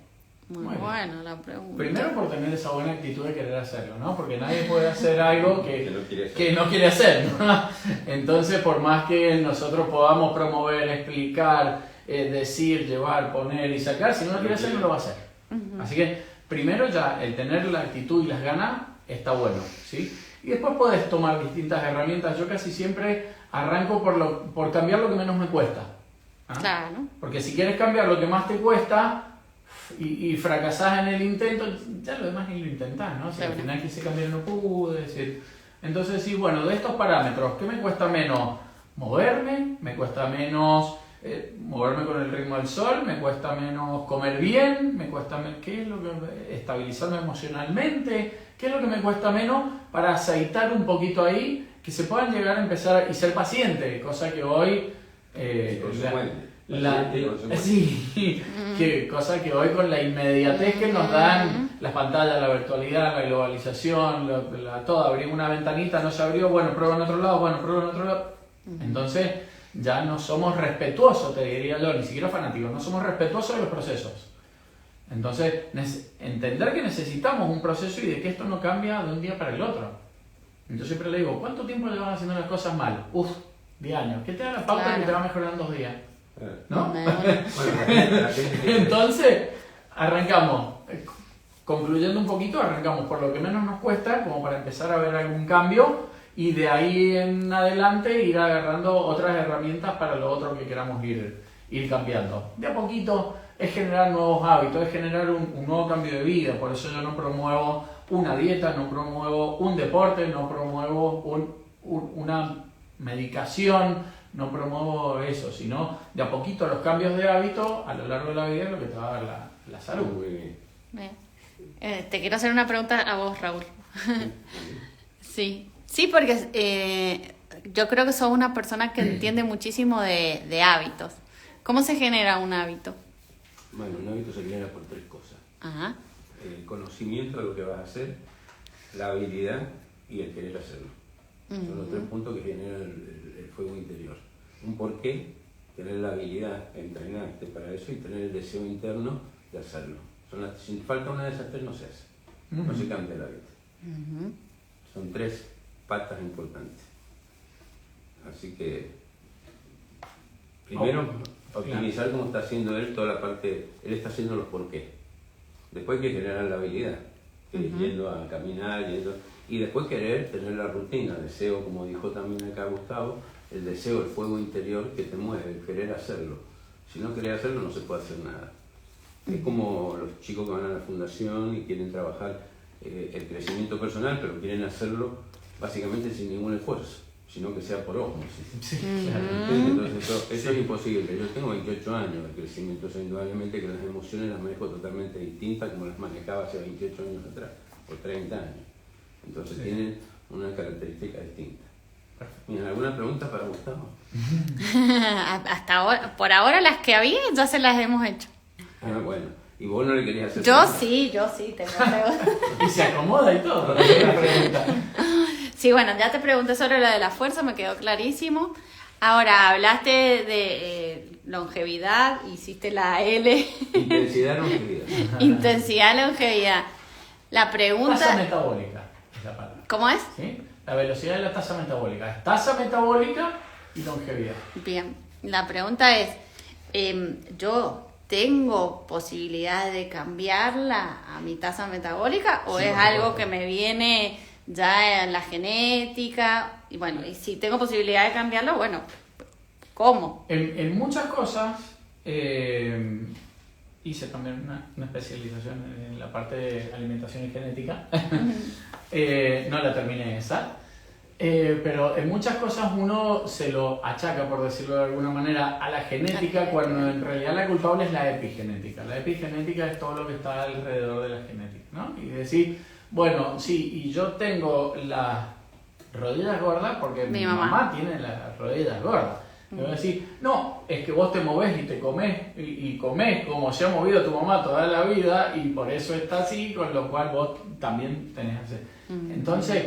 Muy Muy bien. buena la pregunta. Primero por tener esa buena actitud de querer hacerlo, ¿no? Porque nadie puede hacer algo Que no quiere hacer. que no quiere hacer, ¿no? Entonces, por más que nosotros podamos promover, explicar, decir, llevar, poner y sacar, si no lo quiere hacer, no lo va a hacer. Así que, primero ya, el tener la actitud y las ganas está bueno, ¿sí? Y después puedes tomar distintas herramientas. Yo casi siempre arranco por cambiar lo que menos me cuesta. ¿Ah? Claro. Porque si quieres cambiar lo que más te cuesta y fracasás en el intento, ya lo demás ni lo intentás, ¿no? Si al Claro. final quise cambiar y no pude, decir. Entonces, sí, bueno, de estos parámetros, ¿qué me cuesta menos? Moverme, me cuesta menos moverme con el ritmo del sol, me cuesta menos comer bien, me cuesta ¿qué es lo que estabilizarme emocionalmente? ¿Qué es lo que me cuesta menos para aceitar un poquito ahí, que se puedan llegar a empezar y ser paciente, cosa que hoy sí, que cosa que hoy con la inmediatez que nos dan las pantallas, la virtualidad, la globalización, todo, abrir una ventanita, no se abrió, bueno, prueba en otro lado, bueno, prueba en otro lado. Entonces ya no somos respetuosos, te diría yo, ni siquiera fanáticos, no somos respetuosos de los procesos. Entonces, entender que necesitamos un proceso y de que esto no cambia de un día para el otro. Yo siempre le digo, ¿cuánto tiempo llevas haciendo las cosas mal? 10 años. ¿Qué te da la pauta Claro. que te va a mejorar en 2 días? ¿No? Entonces, Entonces, arrancamos. Concluyendo un poquito, arrancamos por lo que menos nos cuesta, como para empezar a ver algún cambio, y de ahí en adelante ir agarrando otras herramientas para lo otro que queramos ir cambiando. De a poquito es generar nuevos hábitos, es generar un nuevo cambio de vida. Por eso yo no promuevo una dieta, no promuevo un deporte, no promuevo una medicación, no promuevo eso, sino de a poquito los cambios de hábito a lo largo de la vida es lo que te va a dar la salud. muy bien. Bien. Te quiero hacer una pregunta a vos, Raúl. Sí, porque yo creo que sos una persona que entiende muchísimo de hábitos. ¿Cómo se genera un hábito? Bueno, un hábito se genera por 3 cosas. Ajá. El conocimiento de lo que vas a hacer, la habilidad y el querer hacerlo. Son los 3 puntos que generan el fuego interior. Un porqué, tener la habilidad, entrenarte para eso y tener el deseo interno de hacerlo. Si falta una de esas 3 no se hace, no se cambia el hábito. Son 3 patas importantes. Así que, primero, optimizar como está haciendo él, toda la parte, él está haciendo los porqués. Después hay que generar la habilidad, que es yendo a caminar, y después querer tener la rutina, deseo, como dijo también acá Gustavo, el deseo, el fuego interior que te mueve, el querer hacerlo. Si no querés hacerlo no se puede hacer nada. Es como los chicos que van a la fundación y quieren trabajar el crecimiento personal, pero quieren hacerlo básicamente sin ningún esfuerzo, sino que sea por osmosis. Sí, claro. Entonces eso es imposible. Yo tengo 28 años de crecimiento, indudablemente que las emociones las manejo totalmente distintas como las manejaba hace 28 años atrás, o 30 años. Entonces tienen una característica distinta. Bien, ¿alguna pregunta para Gustavo? Hasta ahora, por ahora las que había ya se las hemos hecho. Ah, bueno. ¿Y vos no le querías hacer Yo preguntas? sí, tengo preguntas. Y se acomoda y todo. La pregunta. Sí, bueno, ya te pregunté sobre lo de la fuerza, me quedó clarísimo. Ahora, hablaste de longevidad, hiciste la L. Intensidad, longevidad. Intensidad, longevidad. La pregunta... Tasa metabólica es la palabra. ¿Cómo es? ¿Sí? La velocidad de la tasa metabólica. Es tasa metabólica y longevidad. Bien, la pregunta es, ¿yo tengo posibilidades de cambiarla a mi tasa metabólica o Sí, es por algo supuesto. que me viene ya en la genética? Y bueno, y si tengo posibilidad de cambiarlo, bueno, ¿cómo? En muchas cosas hice también una especialización en la parte de alimentación y genética. No la terminé esa. Pero en muchas cosas uno se lo achaca, por decirlo de alguna manera, a la genética, cuando en realidad la culpable es la epigenética. La epigenética es todo lo que está alrededor de la genética, ¿no? Y decir, bueno, sí, y yo tengo las rodillas gordas porque mi mamá tiene las rodillas gordas. Y voy a decir, no, es que vos te movés y te comés y comés como se ha movido tu mamá toda la vida y por eso está así, con lo cual vos también tenés que hacer. Entonces,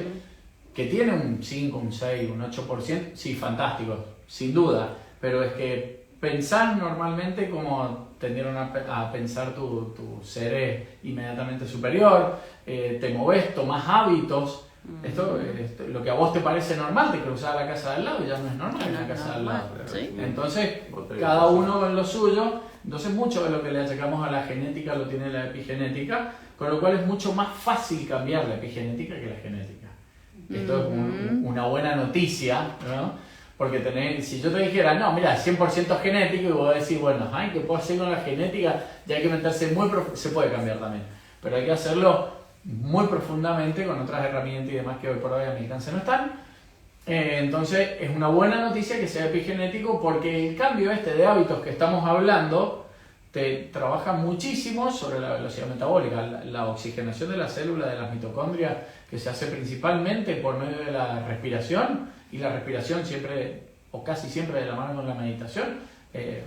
que tiene un 5, un 6, un 8%, sí, fantástico, sin duda, pero es que pensás normalmente como tendieron a pensar tu ser es inmediatamente superior, te moves, tomás hábitos. Esto, lo que a vos te parece normal, te cruzás a la casa de al lado y ya no es normal en la casa de al lado. ¿Sí? Entonces, cada uno en lo suyo. Entonces, mucho de lo que le achacamos a la genética lo tiene la epigenética, con lo cual es mucho más fácil cambiar la epigenética que la genética. Esto es una buena noticia, ¿no? Porque si yo te dijera, no, mira, 100% genético, y vos decís, bueno, ay, ¿qué puedo hacer con la genética? Ya hay que meterse se puede cambiar también, pero hay que hacerlo muy profundamente con otras herramientas y demás que hoy por hoy a mi alcance no están. Entonces es una buena noticia que sea epigenético, porque el cambio de hábitos que estamos hablando te trabaja muchísimo sobre la velocidad metabólica, la oxigenación de las células, de las mitocondrias, que se hace principalmente por medio de la respiración, y la respiración siempre o casi siempre de la mano con la meditación,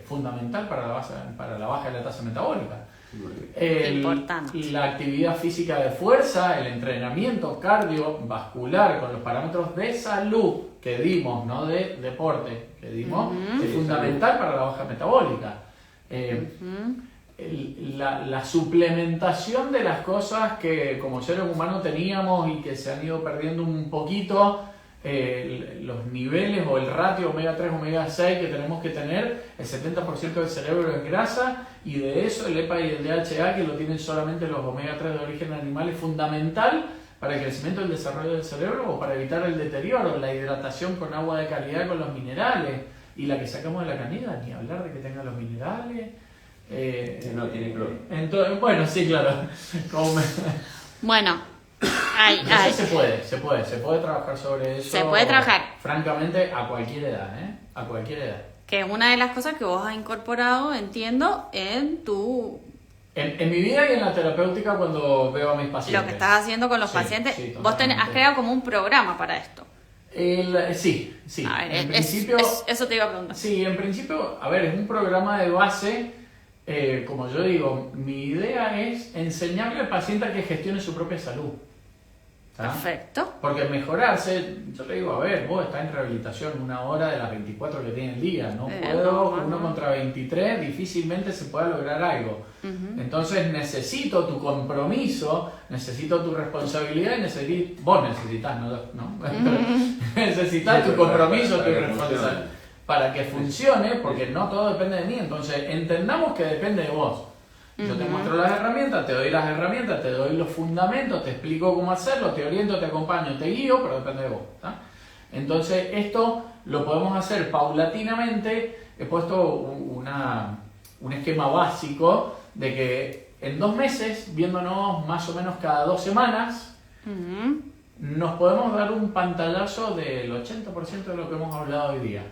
fundamental para la baja de la tasa metabólica. Importante. La actividad física de fuerza, el entrenamiento cardiovascular con los parámetros de salud que dimos, no de deporte que dimos, es fundamental para la baja metabólica. La suplementación de las cosas que como seres humanos teníamos y que se han ido perdiendo un poquito, los niveles o el ratio omega 3, omega 6 que tenemos que tener, el 70% del cerebro es grasa, y de eso el EPA y el DHA, que lo tienen solamente los omega 3 de origen animal, es fundamental para el crecimiento y el desarrollo del cerebro, o para evitar el deterioro, la hidratación con agua de calidad con los minerales, y la que sacamos de la canilla, ni hablar de que tenga los minerales. No tiene cloro. Entonces, bueno, sí, claro. Bueno. Se puede trabajar sobre eso. Se puede trabajar. Francamente, a cualquier edad, a cualquier edad. Que es una de las cosas que vos has incorporado, entiendo, en tu... En mi vida y en la terapéutica cuando veo a mis pacientes. Lo que estás haciendo con los pacientes. Sí, vos has creado como un programa para esto. Sí. A ver, En principio, eso te iba a preguntar. Sí, en principio, a ver, es un programa de base. Como yo digo, mi idea es enseñarle al paciente a que gestione su propia salud. ¿Tá? Perfecto. Porque mejorarse, yo le digo, a ver, vos estás en rehabilitación 1 hora de las 24 que tiene el día, no puedo, 1 contra 23, difícilmente se pueda lograr algo. Entonces necesito tu compromiso, necesito tu responsabilidad, y vos necesitas, ¿no? Necesitas tu compromiso, tu responsabilidad, para que funcione, porque no todo depende de mí. Entonces entendamos que depende de vos. Yo te muestro las herramientas, te doy los fundamentos, te explico cómo hacerlo, te oriento, te acompaño, te guío, pero depende de vos. ¿Tá? Entonces esto lo podemos hacer paulatinamente. He puesto un esquema básico de que en 2 meses, viéndonos más o menos cada 2 semanas, nos podemos dar un pantallazo del 80% de lo que hemos hablado hoy día.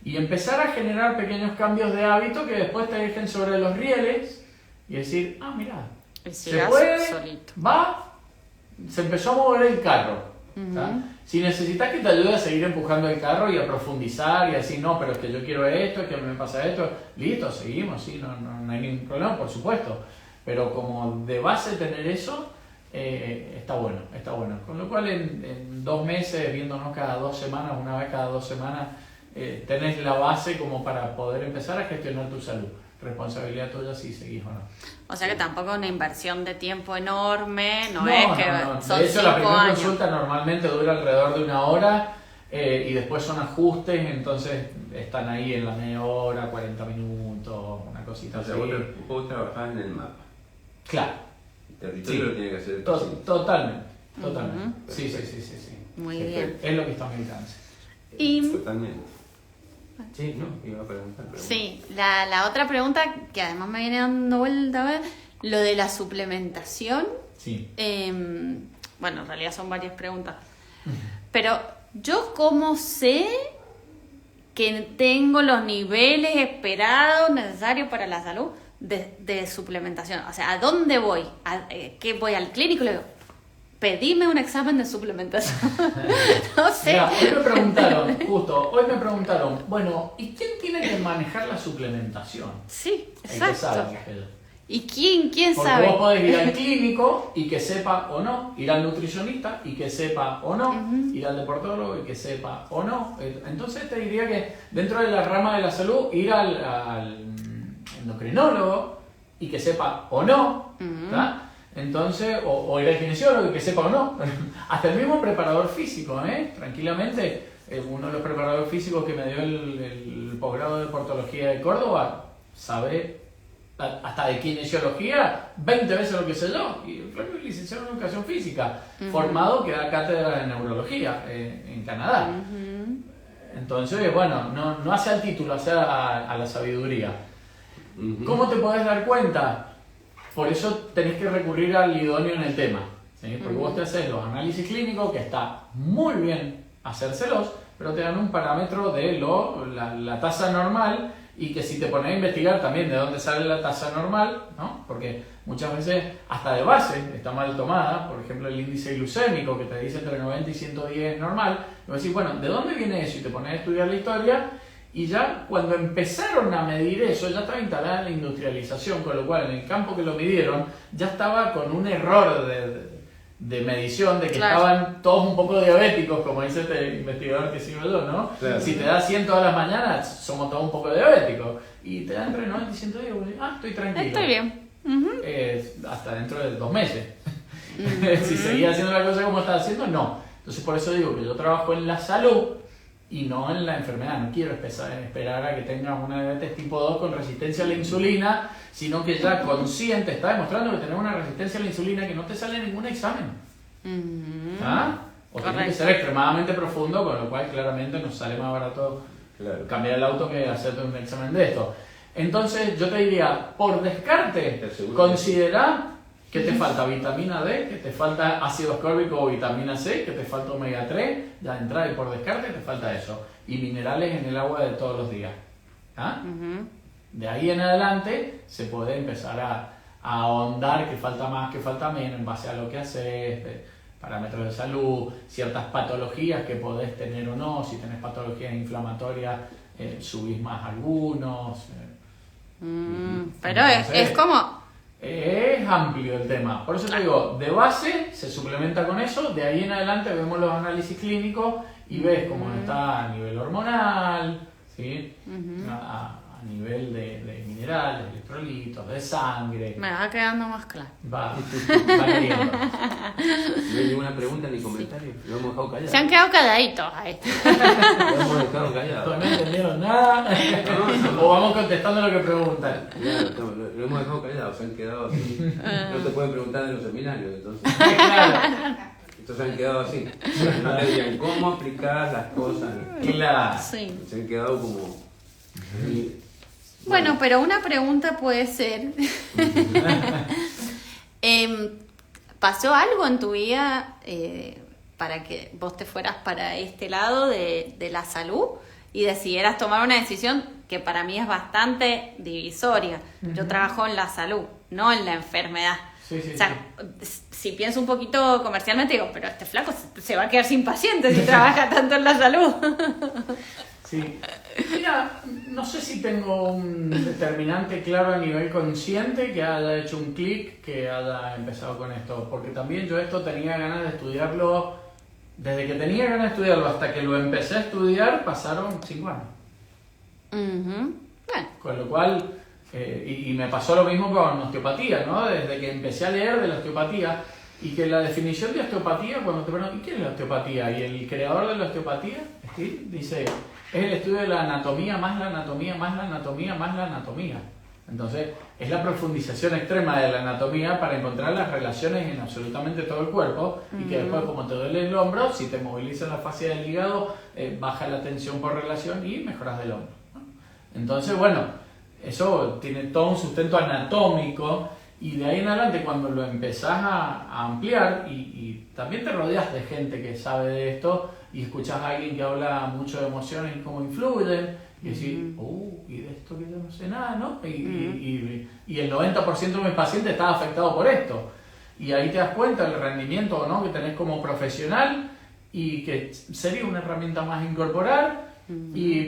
Y empezar a generar pequeños cambios de hábito que después te dejen sobre los rieles. Y decir, mira, se puede, solito. Se empezó a mover el carro. Si necesitas que te ayude a seguir empujando el carro y a profundizar y a decir, no, pero es que yo quiero esto, es que me pasa esto, listo, seguimos, sí, no hay ningún problema, por supuesto. Pero como de base tener eso, está bueno. Con lo cual en 2 meses, viéndonos cada 2 semanas, una vez cada 2 semanas, tenés la base como para poder empezar a gestionar tu salud. Responsabilidad tuya si seguís o no. O sea que tampoco es una inversión de tiempo enorme, no. Son De hecho, 5 la primera consulta normalmente dura alrededor de 1 hora, y después son ajustes, entonces están ahí en la media hora, 40 minutos, una cosita así. Vos trabajás en el mapa. Claro. El territorio lo tiene que hacer. Totalmente. Sí. Muy bien. Es lo que está a mi alcance. Totalmente. Sí, no, iba a preguntar. Sí, la otra pregunta que además me viene dando vuelta, lo de la suplementación. Sí. Bueno, en realidad son varias preguntas. Pero yo cómo sé que tengo los niveles esperados necesarios para la salud de suplementación. O sea, ¿a dónde voy? ¿Qué voy al clínico y le digo? Pedime un examen de suplementación. No sé. Mira, hoy me preguntaron, bueno, ¿y quién tiene que manejar la suplementación? Sí, exacto. El que sabe, ¿Y quién porque sabe? Vos podés ir al clínico y que sepa o no, ir al nutricionista y que sepa o no, ir al deportólogo y que sepa o no. Entonces te diría que dentro de la rama de la salud, ir en endocrinólogo y que sepa o no, ¿tá? Entonces, o ir al kinesiólogo y que sepa o no. Hasta el mismo preparador físico, tranquilamente, uno de los preparadores físicos que me dio el posgrado de portología de Córdoba sabe hasta de kinesiología 20 veces lo que sé yo, y es licenciado en educación física, formado que da cátedra de neurología en Canadá. Entonces, bueno, no hace al título, hace a la sabiduría. ¿Cómo te podés dar cuenta? Por eso tenés que recurrir al idóneo en el tema, ¿sí? Porque vos te haces los análisis clínicos, que está muy bien hacérselos, pero te dan un parámetro de la tasa normal, y que si te pones a investigar también de dónde sale la tasa normal, ¿no? Porque muchas veces hasta de base está mal tomada. Por ejemplo, el índice glucémico, que te dice entre 90 y 110 es normal, y vos decís, bueno, ¿de dónde viene eso? Y te pones a estudiar la historia, y ya cuando empezaron a medir eso, ya estaba instalada la industrialización, con lo cual en el campo que lo midieron ya estaba con un error de medición, de que estaban todos un poco diabéticos, como dice este investigador que sigo yo, ¿no? Claro. Si te da 100 todas las mañanas, somos todos un poco diabéticos. Y te da entre 90 y 110, estoy tranquilo. Estoy bien. Hasta dentro de 2 meses. Si seguía haciendo la cosa como estaba haciendo, no. Entonces por eso digo que yo trabajo en la salud y no en la enfermedad. No quiero esperar a que tengas una diabetes tipo 2 con resistencia a la insulina, sino que ya consciente está demostrando que tenés una resistencia a la insulina que no te sale en ningún examen. ¿Ah? O tiene que ser extremadamente profundo, con lo cual claramente nos sale más barato cambiar el auto que hacerte un examen de esto. Entonces yo te diría, por descarte, considera que te falta vitamina D, que te falta ácido ascórbico o vitamina C, que te falta omega 3, ya de entrada y por descarte te falta eso. Y minerales en el agua de todos los días. ¿Ah? De ahí en adelante se puede empezar a ahondar que falta más, que falta menos, en base a lo que haces, parámetros de salud, ciertas patologías que podés tener o no. Si tenés patologías inflamatorias, subís más algunos. Pero Entonces, es como... Es amplio el tema. Por eso te digo, de base se suplementa con eso, de ahí en adelante vemos los análisis clínicos y ves cómo está a nivel hormonal, ¿sí? A nivel de minerales, electrolitos, de sangre. Me va quedando más claro. Va queriendo. No hay ninguna pregunta ni comentario. Lo hemos dejado callado. Se han quedado calladitos a esto. Lo hemos dejado callado. No entendieron nada. O vamos contestando lo que preguntan. Claro, lo hemos dejado callado. Se han quedado así. No te pueden preguntar en los seminarios, entonces. Claro. Estos se han quedado así. No te dirían cómo aplicar las cosas. Claro. Sí. Se han quedado como... Bueno, pero una pregunta puede ser, ¿pasó algo en tu vida para que vos te fueras para este lado de la salud y decidieras tomar una decisión que para mí es bastante divisoria? Yo trabajo en la salud, no en la enfermedad. Sí, O sea, si pienso un poquito comercialmente, digo, pero este flaco se va a quedar sin pacientes si trabaja tanto en la salud. Sí. Mira, no sé si tengo un determinante claro a nivel consciente que haya hecho un clic, que haya empezado con esto, porque también yo esto tenía ganas de estudiarlo, desde que tenía ganas de estudiarlo hasta que lo empecé a estudiar pasaron 5 años. Bueno. Con lo cual, y me pasó lo mismo con osteopatía, ¿no? Desde que empecé a leer de la osteopatía, y que la definición de osteopatía, cuando te preguntan, ¿y qué es la osteopatía? Y el creador de la osteopatía, Steve, dice, es el estudio de la anatomía, más la anatomía, más la anatomía, más la anatomía. Entonces, es la profundización extrema de la anatomía para encontrar las relaciones en absolutamente todo el cuerpo, y que después, como te duele el hombro, si te moviliza la fascia del hígado, baja la tensión por relación y mejoras del hombro, ¿no? Entonces, bueno, eso tiene todo un sustento anatómico. Y de ahí en adelante, cuando lo empezás a ampliar y también te rodeas de gente que sabe de esto y escuchás a alguien que habla mucho de emociones y cómo influyen, y decís, y de esto que yo no sé nada, ¿no? Y el 90% de mis pacientes está afectado por esto. Y ahí te das cuenta del rendimiento o no que tenés como profesional, y que sería una herramienta más a incorporar,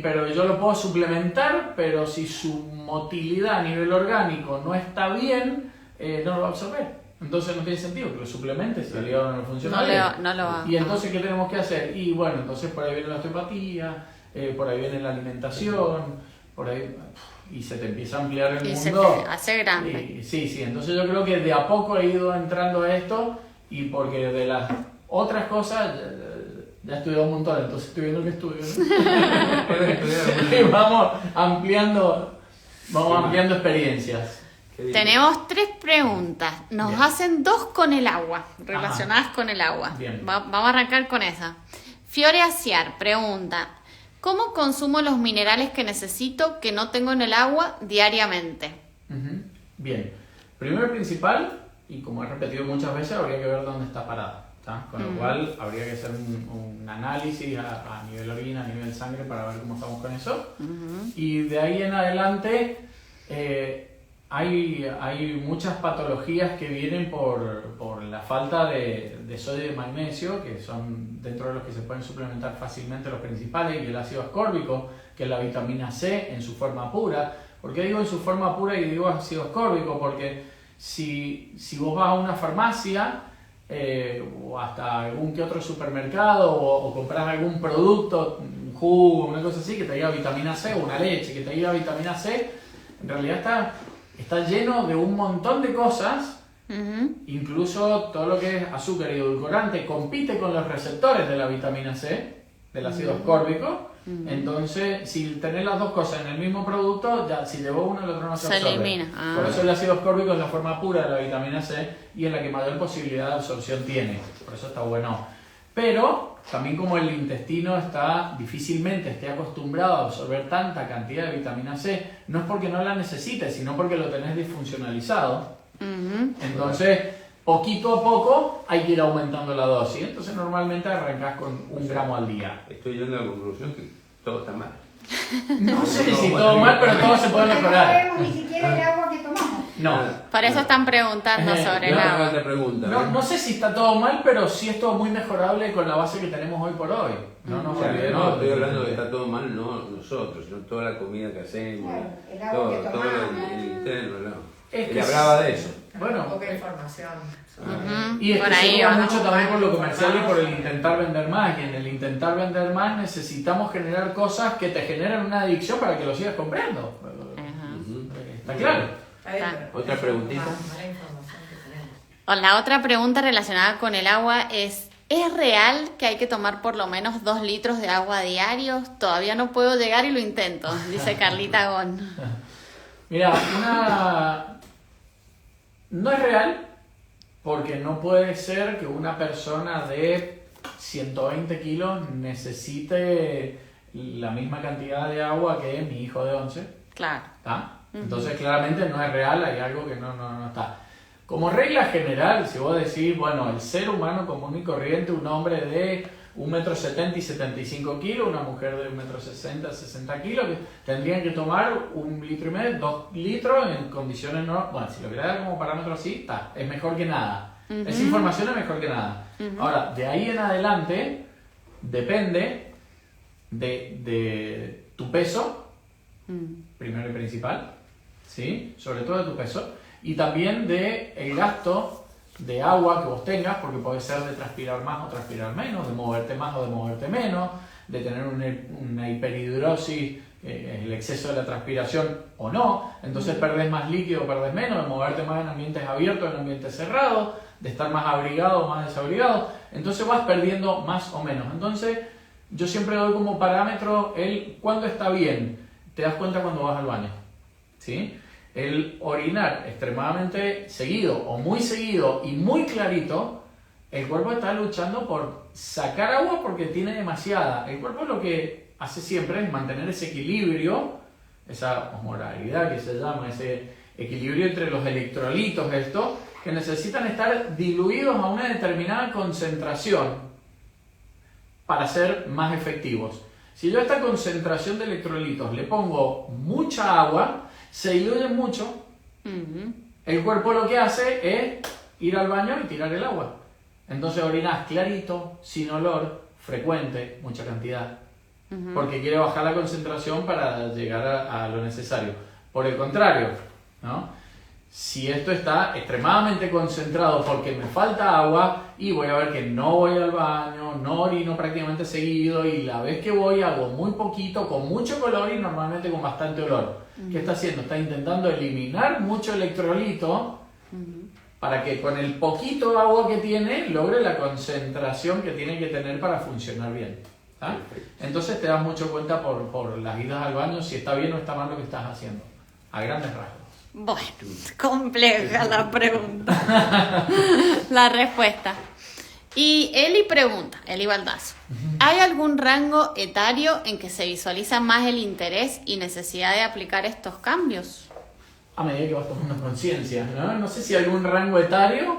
pero yo lo puedo suplementar, pero si su motilidad a nivel orgánico no está bien, no lo va a absorber. Entonces no tiene sentido que lo suplementes si el hígado no funciona bien. No lo va. Y entonces, ¿qué tenemos que hacer? Y bueno, entonces por ahí viene la osteopatía, por ahí viene la alimentación, por ahí y se te empieza a ampliar el Y se mundo. te hace grande. Sí, entonces yo creo que de a poco he ido entrando a esto y porque de las otras cosas ya he estudiado un montón, entonces estoy viendo que estudio, ¿no? Puedes estudiar Y alguna- vamos ampliando experiencias. Qué bien. Tenemos 3 preguntas. Nos Bien. hacen 2 con el agua, relacionadas con el agua. Bien. Vamos a arrancar con esa. Fiore Aciar pregunta, ¿cómo consumo los minerales que necesito que no tengo en el agua diariamente? Ujú. Bien, primero y principal, y como he repetido muchas veces, habría que ver dónde está parada. ¿Tá? Con lo cual habría que hacer un análisis a nivel orina, a nivel sangre para ver cómo estamos con eso. Y de ahí en adelante hay muchas patologías que vienen por la falta de sodio y de magnesio, que son dentro de los que se pueden suplementar fácilmente los principales, y el ácido ascórbico, que es la vitamina C en su forma pura. ¿Por qué digo en su forma pura y digo ácido ascórbico? Porque si vos vas a una farmacia o hasta algún que otro supermercado o compras algún producto, un jugo, una cosa así, que te diga vitamina C, o una leche que te diga vitamina C, en realidad está lleno de un montón de cosas, incluso todo lo que es azúcar y edulcorante compite con los receptores de la vitamina C, del ácido ascórbico. Entonces, si tenés las dos cosas en el mismo producto, ya si llevó uno, el otro no se Se absorbe. elimina. Ah. Por eso el ácido ascórbico es la forma pura de la vitamina C y en la que mayor posibilidad de absorción tiene. Por eso está bueno. Pero también como el intestino difícilmente esté acostumbrado a absorber tanta cantidad de vitamina C, no es porque no la necesites, sino porque lo tenés disfuncionalizado. Entonces, poquito a poco hay que ir aumentando la dosis. Entonces, normalmente arrancás con 1 gramo al día. Estoy llegando a la conclusión que todo está mal. No sé si todo mal, pero todo se puede Porque no mejorar. sabemos ni siquiera el agua que tomamos. No. Por eso están preguntando sobre el Yo hago agua. otra pregunta. No sé si está todo mal, pero sí es todo muy mejorable con la base que tenemos hoy por hoy. No nos O sea, olvidemos. no, estoy hablando de que está todo mal, no nosotros, sino toda la comida que hacemos, Claro, el agua todo, que todo tomamos. el interno, ¿no? Es Él que hablaba de eso. Bueno, Poca información. y es Por que se ahí juega va. mucho también por lo comercial y por el intentar vender más. Y en el intentar vender más necesitamos generar cosas que te generen una adicción para que lo sigas comprando. Ajá. Ujú. Está claro. Está bien, Ah. pero Otra preguntita. mala información que tenemos. O la otra pregunta relacionada con el agua es real que hay que tomar por lo menos 2 litros de agua diarios? Todavía no puedo llegar y lo intento, dice Carlita Gon. Mira, no es real porque no puede ser que una persona de 120 kilos necesite la misma cantidad de agua que mi hijo de 11. Claro. ¿Tá? Entonces claramente no es real, hay algo que no está. Como regla general, si vos decís, bueno, el ser humano común y corriente, un hombre de 1,70 m y 75 kilos, una mujer de 1,60 m, 60 kilos, que tendrían que tomar 1,5 litros, 2 litros en condiciones no. Bueno, si lo querés dar como parámetro así, está, es mejor que nada. Esa información es mejor que nada. Ahora, de ahí en adelante, depende de tu peso, primero y principal, ¿sí? Sobre todo de tu peso, y también de el gasto de agua que vos tengas, porque puede ser de transpirar más o transpirar menos, de moverte más o de moverte menos, de tener una hiperhidrosis, el exceso de la transpiración o no, entonces perdés más líquido o perdés menos, de moverte más en ambientes abiertos, en ambientes cerrados, de estar más abrigado o más desabrigado, entonces vas perdiendo más o menos. Entonces yo siempre doy como parámetro el cuándo está bien, te das cuenta cuando vas al baño, ¿sí? El orinar extremadamente seguido o muy seguido y muy clarito, el cuerpo está luchando por sacar agua porque tiene demasiada. El cuerpo lo que hace siempre es mantener ese equilibrio, esa osmolaridad que se llama, ese equilibrio entre los electrolitos, que necesitan estar diluidos a una determinada concentración para ser más efectivos. Si yo a esta concentración de electrolitos le pongo mucha agua, se diluyen mucho, el cuerpo lo que hace es ir al baño y tirar el agua. Entonces orinas clarito, sin olor, frecuente, mucha cantidad, porque quiere bajar la concentración para llegar a lo necesario. Por el contrario, ¿no? Si esto está extremadamente concentrado porque me falta agua, y voy a ver que no voy al baño, no orino prácticamente seguido y la vez que voy hago muy poquito, con mucho color y normalmente con bastante olor. ¿Qué está haciendo? Está intentando eliminar mucho electrolito para que con el poquito agua que tiene logre la concentración que tiene que tener para funcionar bien. ¿Ah? Entonces te das mucho cuenta por las idas al baño si está bien o está mal lo que estás haciendo, a grandes rasgos. Bueno, compleja la pregunta. La respuesta. Y Eli pregunta, Eli Baldazo, ¿hay algún rango etario en que se visualiza más el interés y necesidad de aplicar estos cambios? A medida que vas tomando conciencia, ¿no? No sé si hay algún rango etario,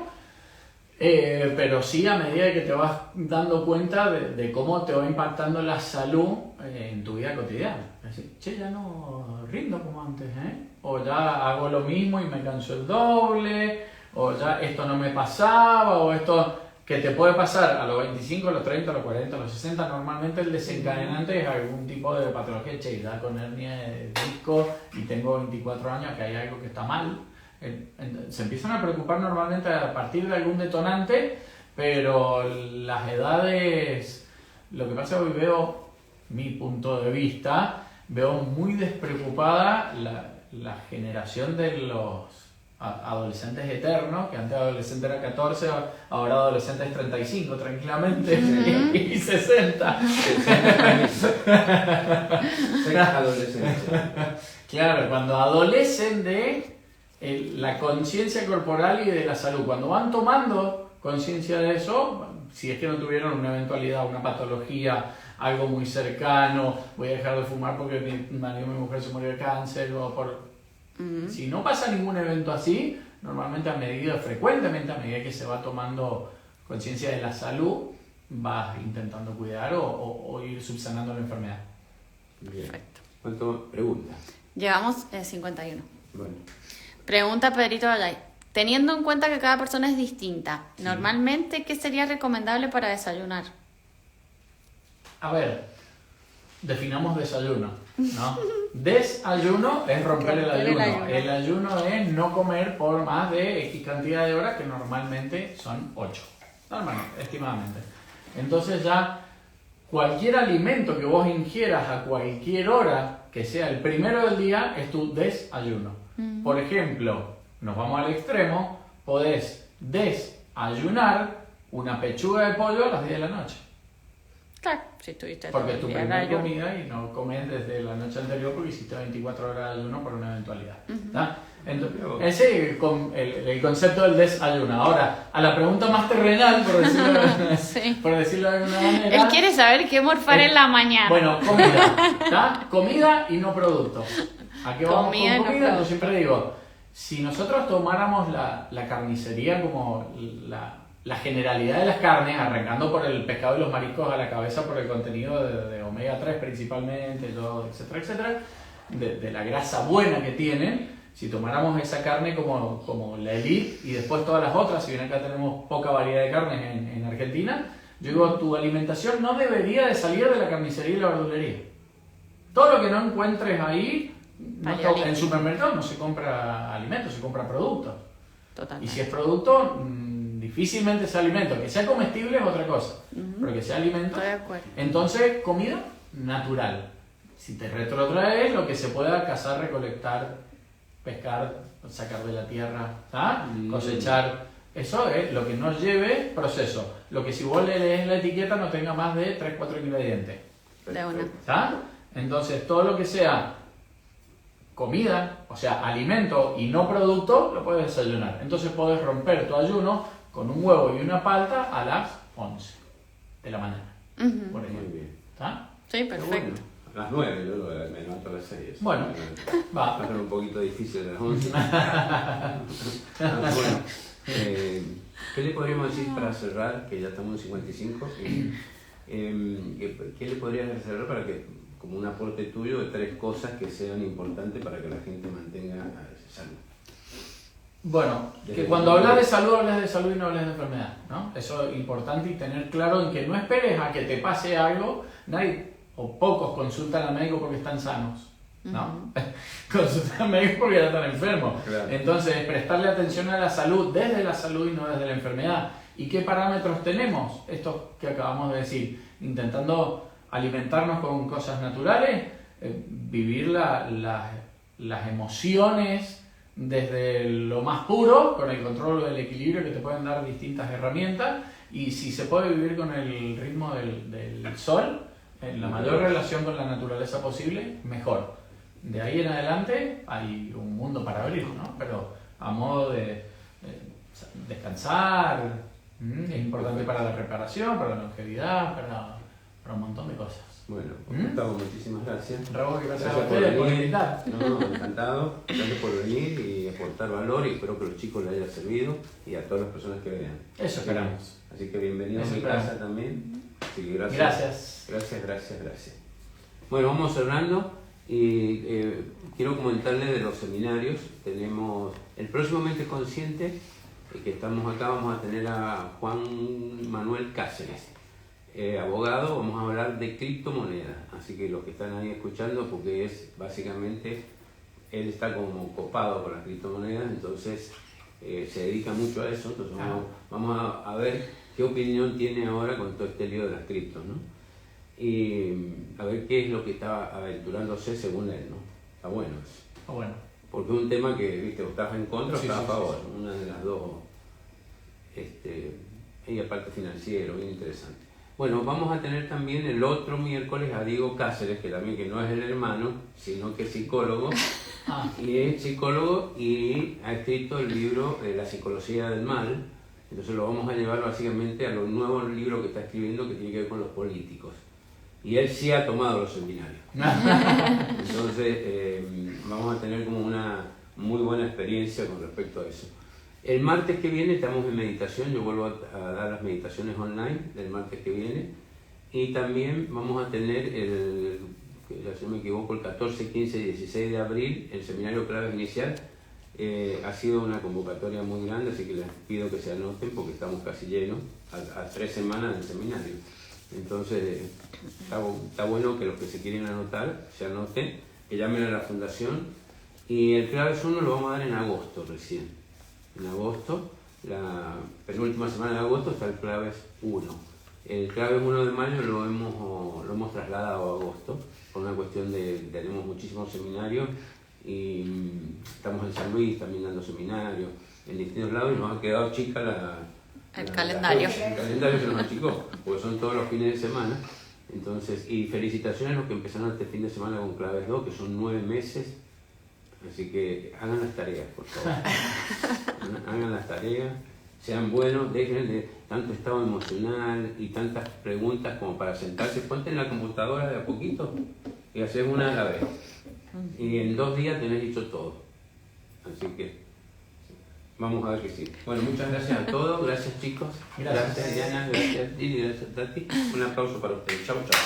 pero sí a medida que te vas dando cuenta de cómo te va impactando la salud en tu vida cotidiana. Es decir, che, ya no rindo como antes, ¿eh? O ya hago lo mismo y me canso el doble, o ya esto no me pasaba, o esto que te puede pasar a los 25, a los 30, a los 40, a los 60. Normalmente el desencadenante es algún tipo de patología, che, ya con hernia de disco y tengo 24 años, que hay algo que está mal. Se empiezan a preocupar normalmente a partir de algún detonante, pero las edades, lo que pasa es que hoy veo, mi punto de vista, veo muy despreocupada la generación de los adolescentes eternos, que antes adolescente era 14, ahora adolescente es 35 tranquilamente, y 60. Adolescencia. Claro, cuando adolecen de la conciencia corporal y de la salud, cuando van tomando conciencia de eso, si es que no tuvieron una eventualidad, una patología, algo muy cercano, voy a dejar de fumar porque mi marido o mi mujer se murió de cáncer, o por... Si no pasa ningún evento así, normalmente frecuentemente a medida que se va tomando conciencia de la salud, vas intentando cuidar o ir subsanando la enfermedad. Bien. Perfecto. ¿Cuánto pregunta? Llevamos 51. Bueno. Pregunta Pedrito Vallay. Teniendo en cuenta que cada persona es distinta, normalmente, ¿qué sería recomendable para desayunar? A ver, definamos desayuno, ¿no? Desayuno es romper el ayuno. El ayuno es no comer por más de X cantidad de horas, que normalmente son 8. Normalmente, estimadamente. Entonces ya cualquier alimento que vos ingieras a cualquier hora, que sea el primero del día, es tu desayuno. Por ejemplo, nos vamos al extremo, podés desayunar una pechuga de pollo a las 10 de la noche. Claro, si estuviste Porque es tu primera ayuno. comida y no comes desde la noche anterior porque hiciste 24 horas de ayuno por una eventualidad. ¿Tá? Entonces, ese es el concepto del desayuno. Ahora, a la pregunta más terrenal, por decirlo de alguna manera. Él quiere saber qué morfar en la mañana. Bueno, comida. ¿Tá? Comida y no producto. ¿A qué vamos Comida y con no comida? Yo producto. siempre digo, si nosotros tomáramos la carnicería como la generalidad de las carnes, arrancando por el pescado y los mariscos a la cabeza por el contenido de omega 3 principalmente, etcétera, etcétera, de la grasa buena que tienen, si tomáramos esa carne como la elite y después todas las otras, si bien acá tenemos poca variedad de carnes en Argentina, yo digo, tu alimentación no debería de salir de la carnicería y la verdulería. Todo lo que no encuentres ahí, en supermercado no se compra alimentos, se compra productos. Totalmente. Y si es producto, difícilmente sea alimento. Que sea comestible es otra cosa, pero que sea alimento. Estoy de acuerdo. Entonces, comida natural. Si te retrotraes, lo que se pueda cazar, recolectar, pescar, sacar de la tierra, ¿tá? Cosechar. Eso es lo que no lleve proceso. Lo que si vos le lees la etiqueta no tenga más de 3-4 ingredientes. De una. ¿Tá? Entonces, todo lo que sea comida, o sea, alimento y no producto, lo puedes desayunar. Entonces puedes romper tu ayuno con un huevo y una palta a las 11 de la mañana, por Muy ejemplo. bien. ¿Tá? Sí, perfecto. A las 9, yo me levanto a las 6. Bueno, va va. a ser un poquito difícil a las 11. Bueno, ¿qué le podríamos decir para cerrar? Que ya estamos en 55. ¿Qué le podrías cerrar para que, como un aporte tuyo, de 3 cosas que sean importantes para que la gente mantenga salud? Bueno, que cuando hablas de salud y no hablas de enfermedad, ¿no? Eso es importante y tener claro en que no esperes a que te pase algo. Nadie o pocos consultan al médico porque están sanos. No, consultan al médico porque ya están enfermos. Claro. Entonces, prestarle atención a la salud desde la salud y no desde la enfermedad. ¿Y qué parámetros tenemos? Estos que acabamos de decir, intentando alimentarnos con cosas naturales, vivir las emociones desde lo más puro, con el control del equilibrio que te pueden dar distintas herramientas, y si se puede vivir con el ritmo del sol, en la mayor relación con la naturaleza posible, mejor. De ahí en adelante hay un mundo para abrir, ¿no? Pero a modo de descansar, es importante para la reparación, para la longevidad, para un montón de cosas. Bueno, Gustavo, muchísimas gracias. Raúl, gracias a por ustedes por venir. invitar. No, encantado. Gracias por venir y aportar valor, y espero que a los chicos les haya servido y a todas las personas que vean. Eso esperamos. Así que bienvenidos a mi casa también. Así que Gracias. Gracias. Bueno, vamos cerrando y quiero comentarles de los seminarios. Tenemos el próximo Mente Consciente, que estamos acá, vamos a tener a Juan Manuel Cáceres. Abogado, vamos a hablar de criptomonedas, así que los que están ahí escuchando, porque es básicamente, él está como copado con las criptomonedas, entonces se dedica mucho a eso, entonces vamos a ver qué opinión tiene ahora con todo este lío de las criptos, ¿no? Y a ver qué es lo que está aventurándose según él, ¿no? Está bueno eso. Está bueno. Porque es un tema que, viste, o estás en contra o Sí, estás sí, a favor, sí. una de las dos, y aparte financiero, bien interesante. Bueno, vamos a tener también el otro miércoles a Diego Cáceres, que también que no es el hermano, sino que es psicólogo, y es psicólogo y ha escrito el libro La psicología del mal. Entonces lo vamos a llevar básicamente a los nuevos libros que está escribiendo, que tiene que ver con los políticos. Y él sí ha tomado los seminarios. Entonces vamos a tener como una muy buena experiencia con respecto a eso. El martes que viene estamos en meditación, yo vuelvo a dar las meditaciones online del martes que viene, y también vamos a tener si no me equivoco, el 14, 15 y 16 de abril, el seminario Claves Inicial. Ha sido una convocatoria muy grande, así que les pido que se anoten porque estamos casi llenos, a 3 semanas del seminario. Entonces está bueno que los que se quieren anotar se anoten, que llamen a la fundación, y el Claves 1 lo vamos a dar en agosto recién. En agosto, la penúltima semana de agosto está el Claves 1. El Claves 1 de mayo lo hemos trasladado a agosto, por una cuestión tenemos muchísimos seminarios, y estamos en San Luis también dando seminarios en distintos lados, y nos ha quedado chica el calendario. El calendario se nos achicó, porque son todos los fines de semana. Entonces, y felicitaciones a los que empezaron este fin de semana con Claves 2, que son 9 meses. Así que hagan las tareas, por favor. Hagan las tareas, sean buenos, dejen de tanto estado emocional y tantas preguntas como para sentarse. Ponte en la computadora de a poquito y haces una a la vez. Y en 2 días tenés dicho todo. Así que vamos a ver que sí. Bueno, muchas gracias a todos. Gracias, chicos. Gracias. Gracias, Diana. Gracias, Lili. Gracias, Tati. Un aplauso para ustedes. Chau, chau.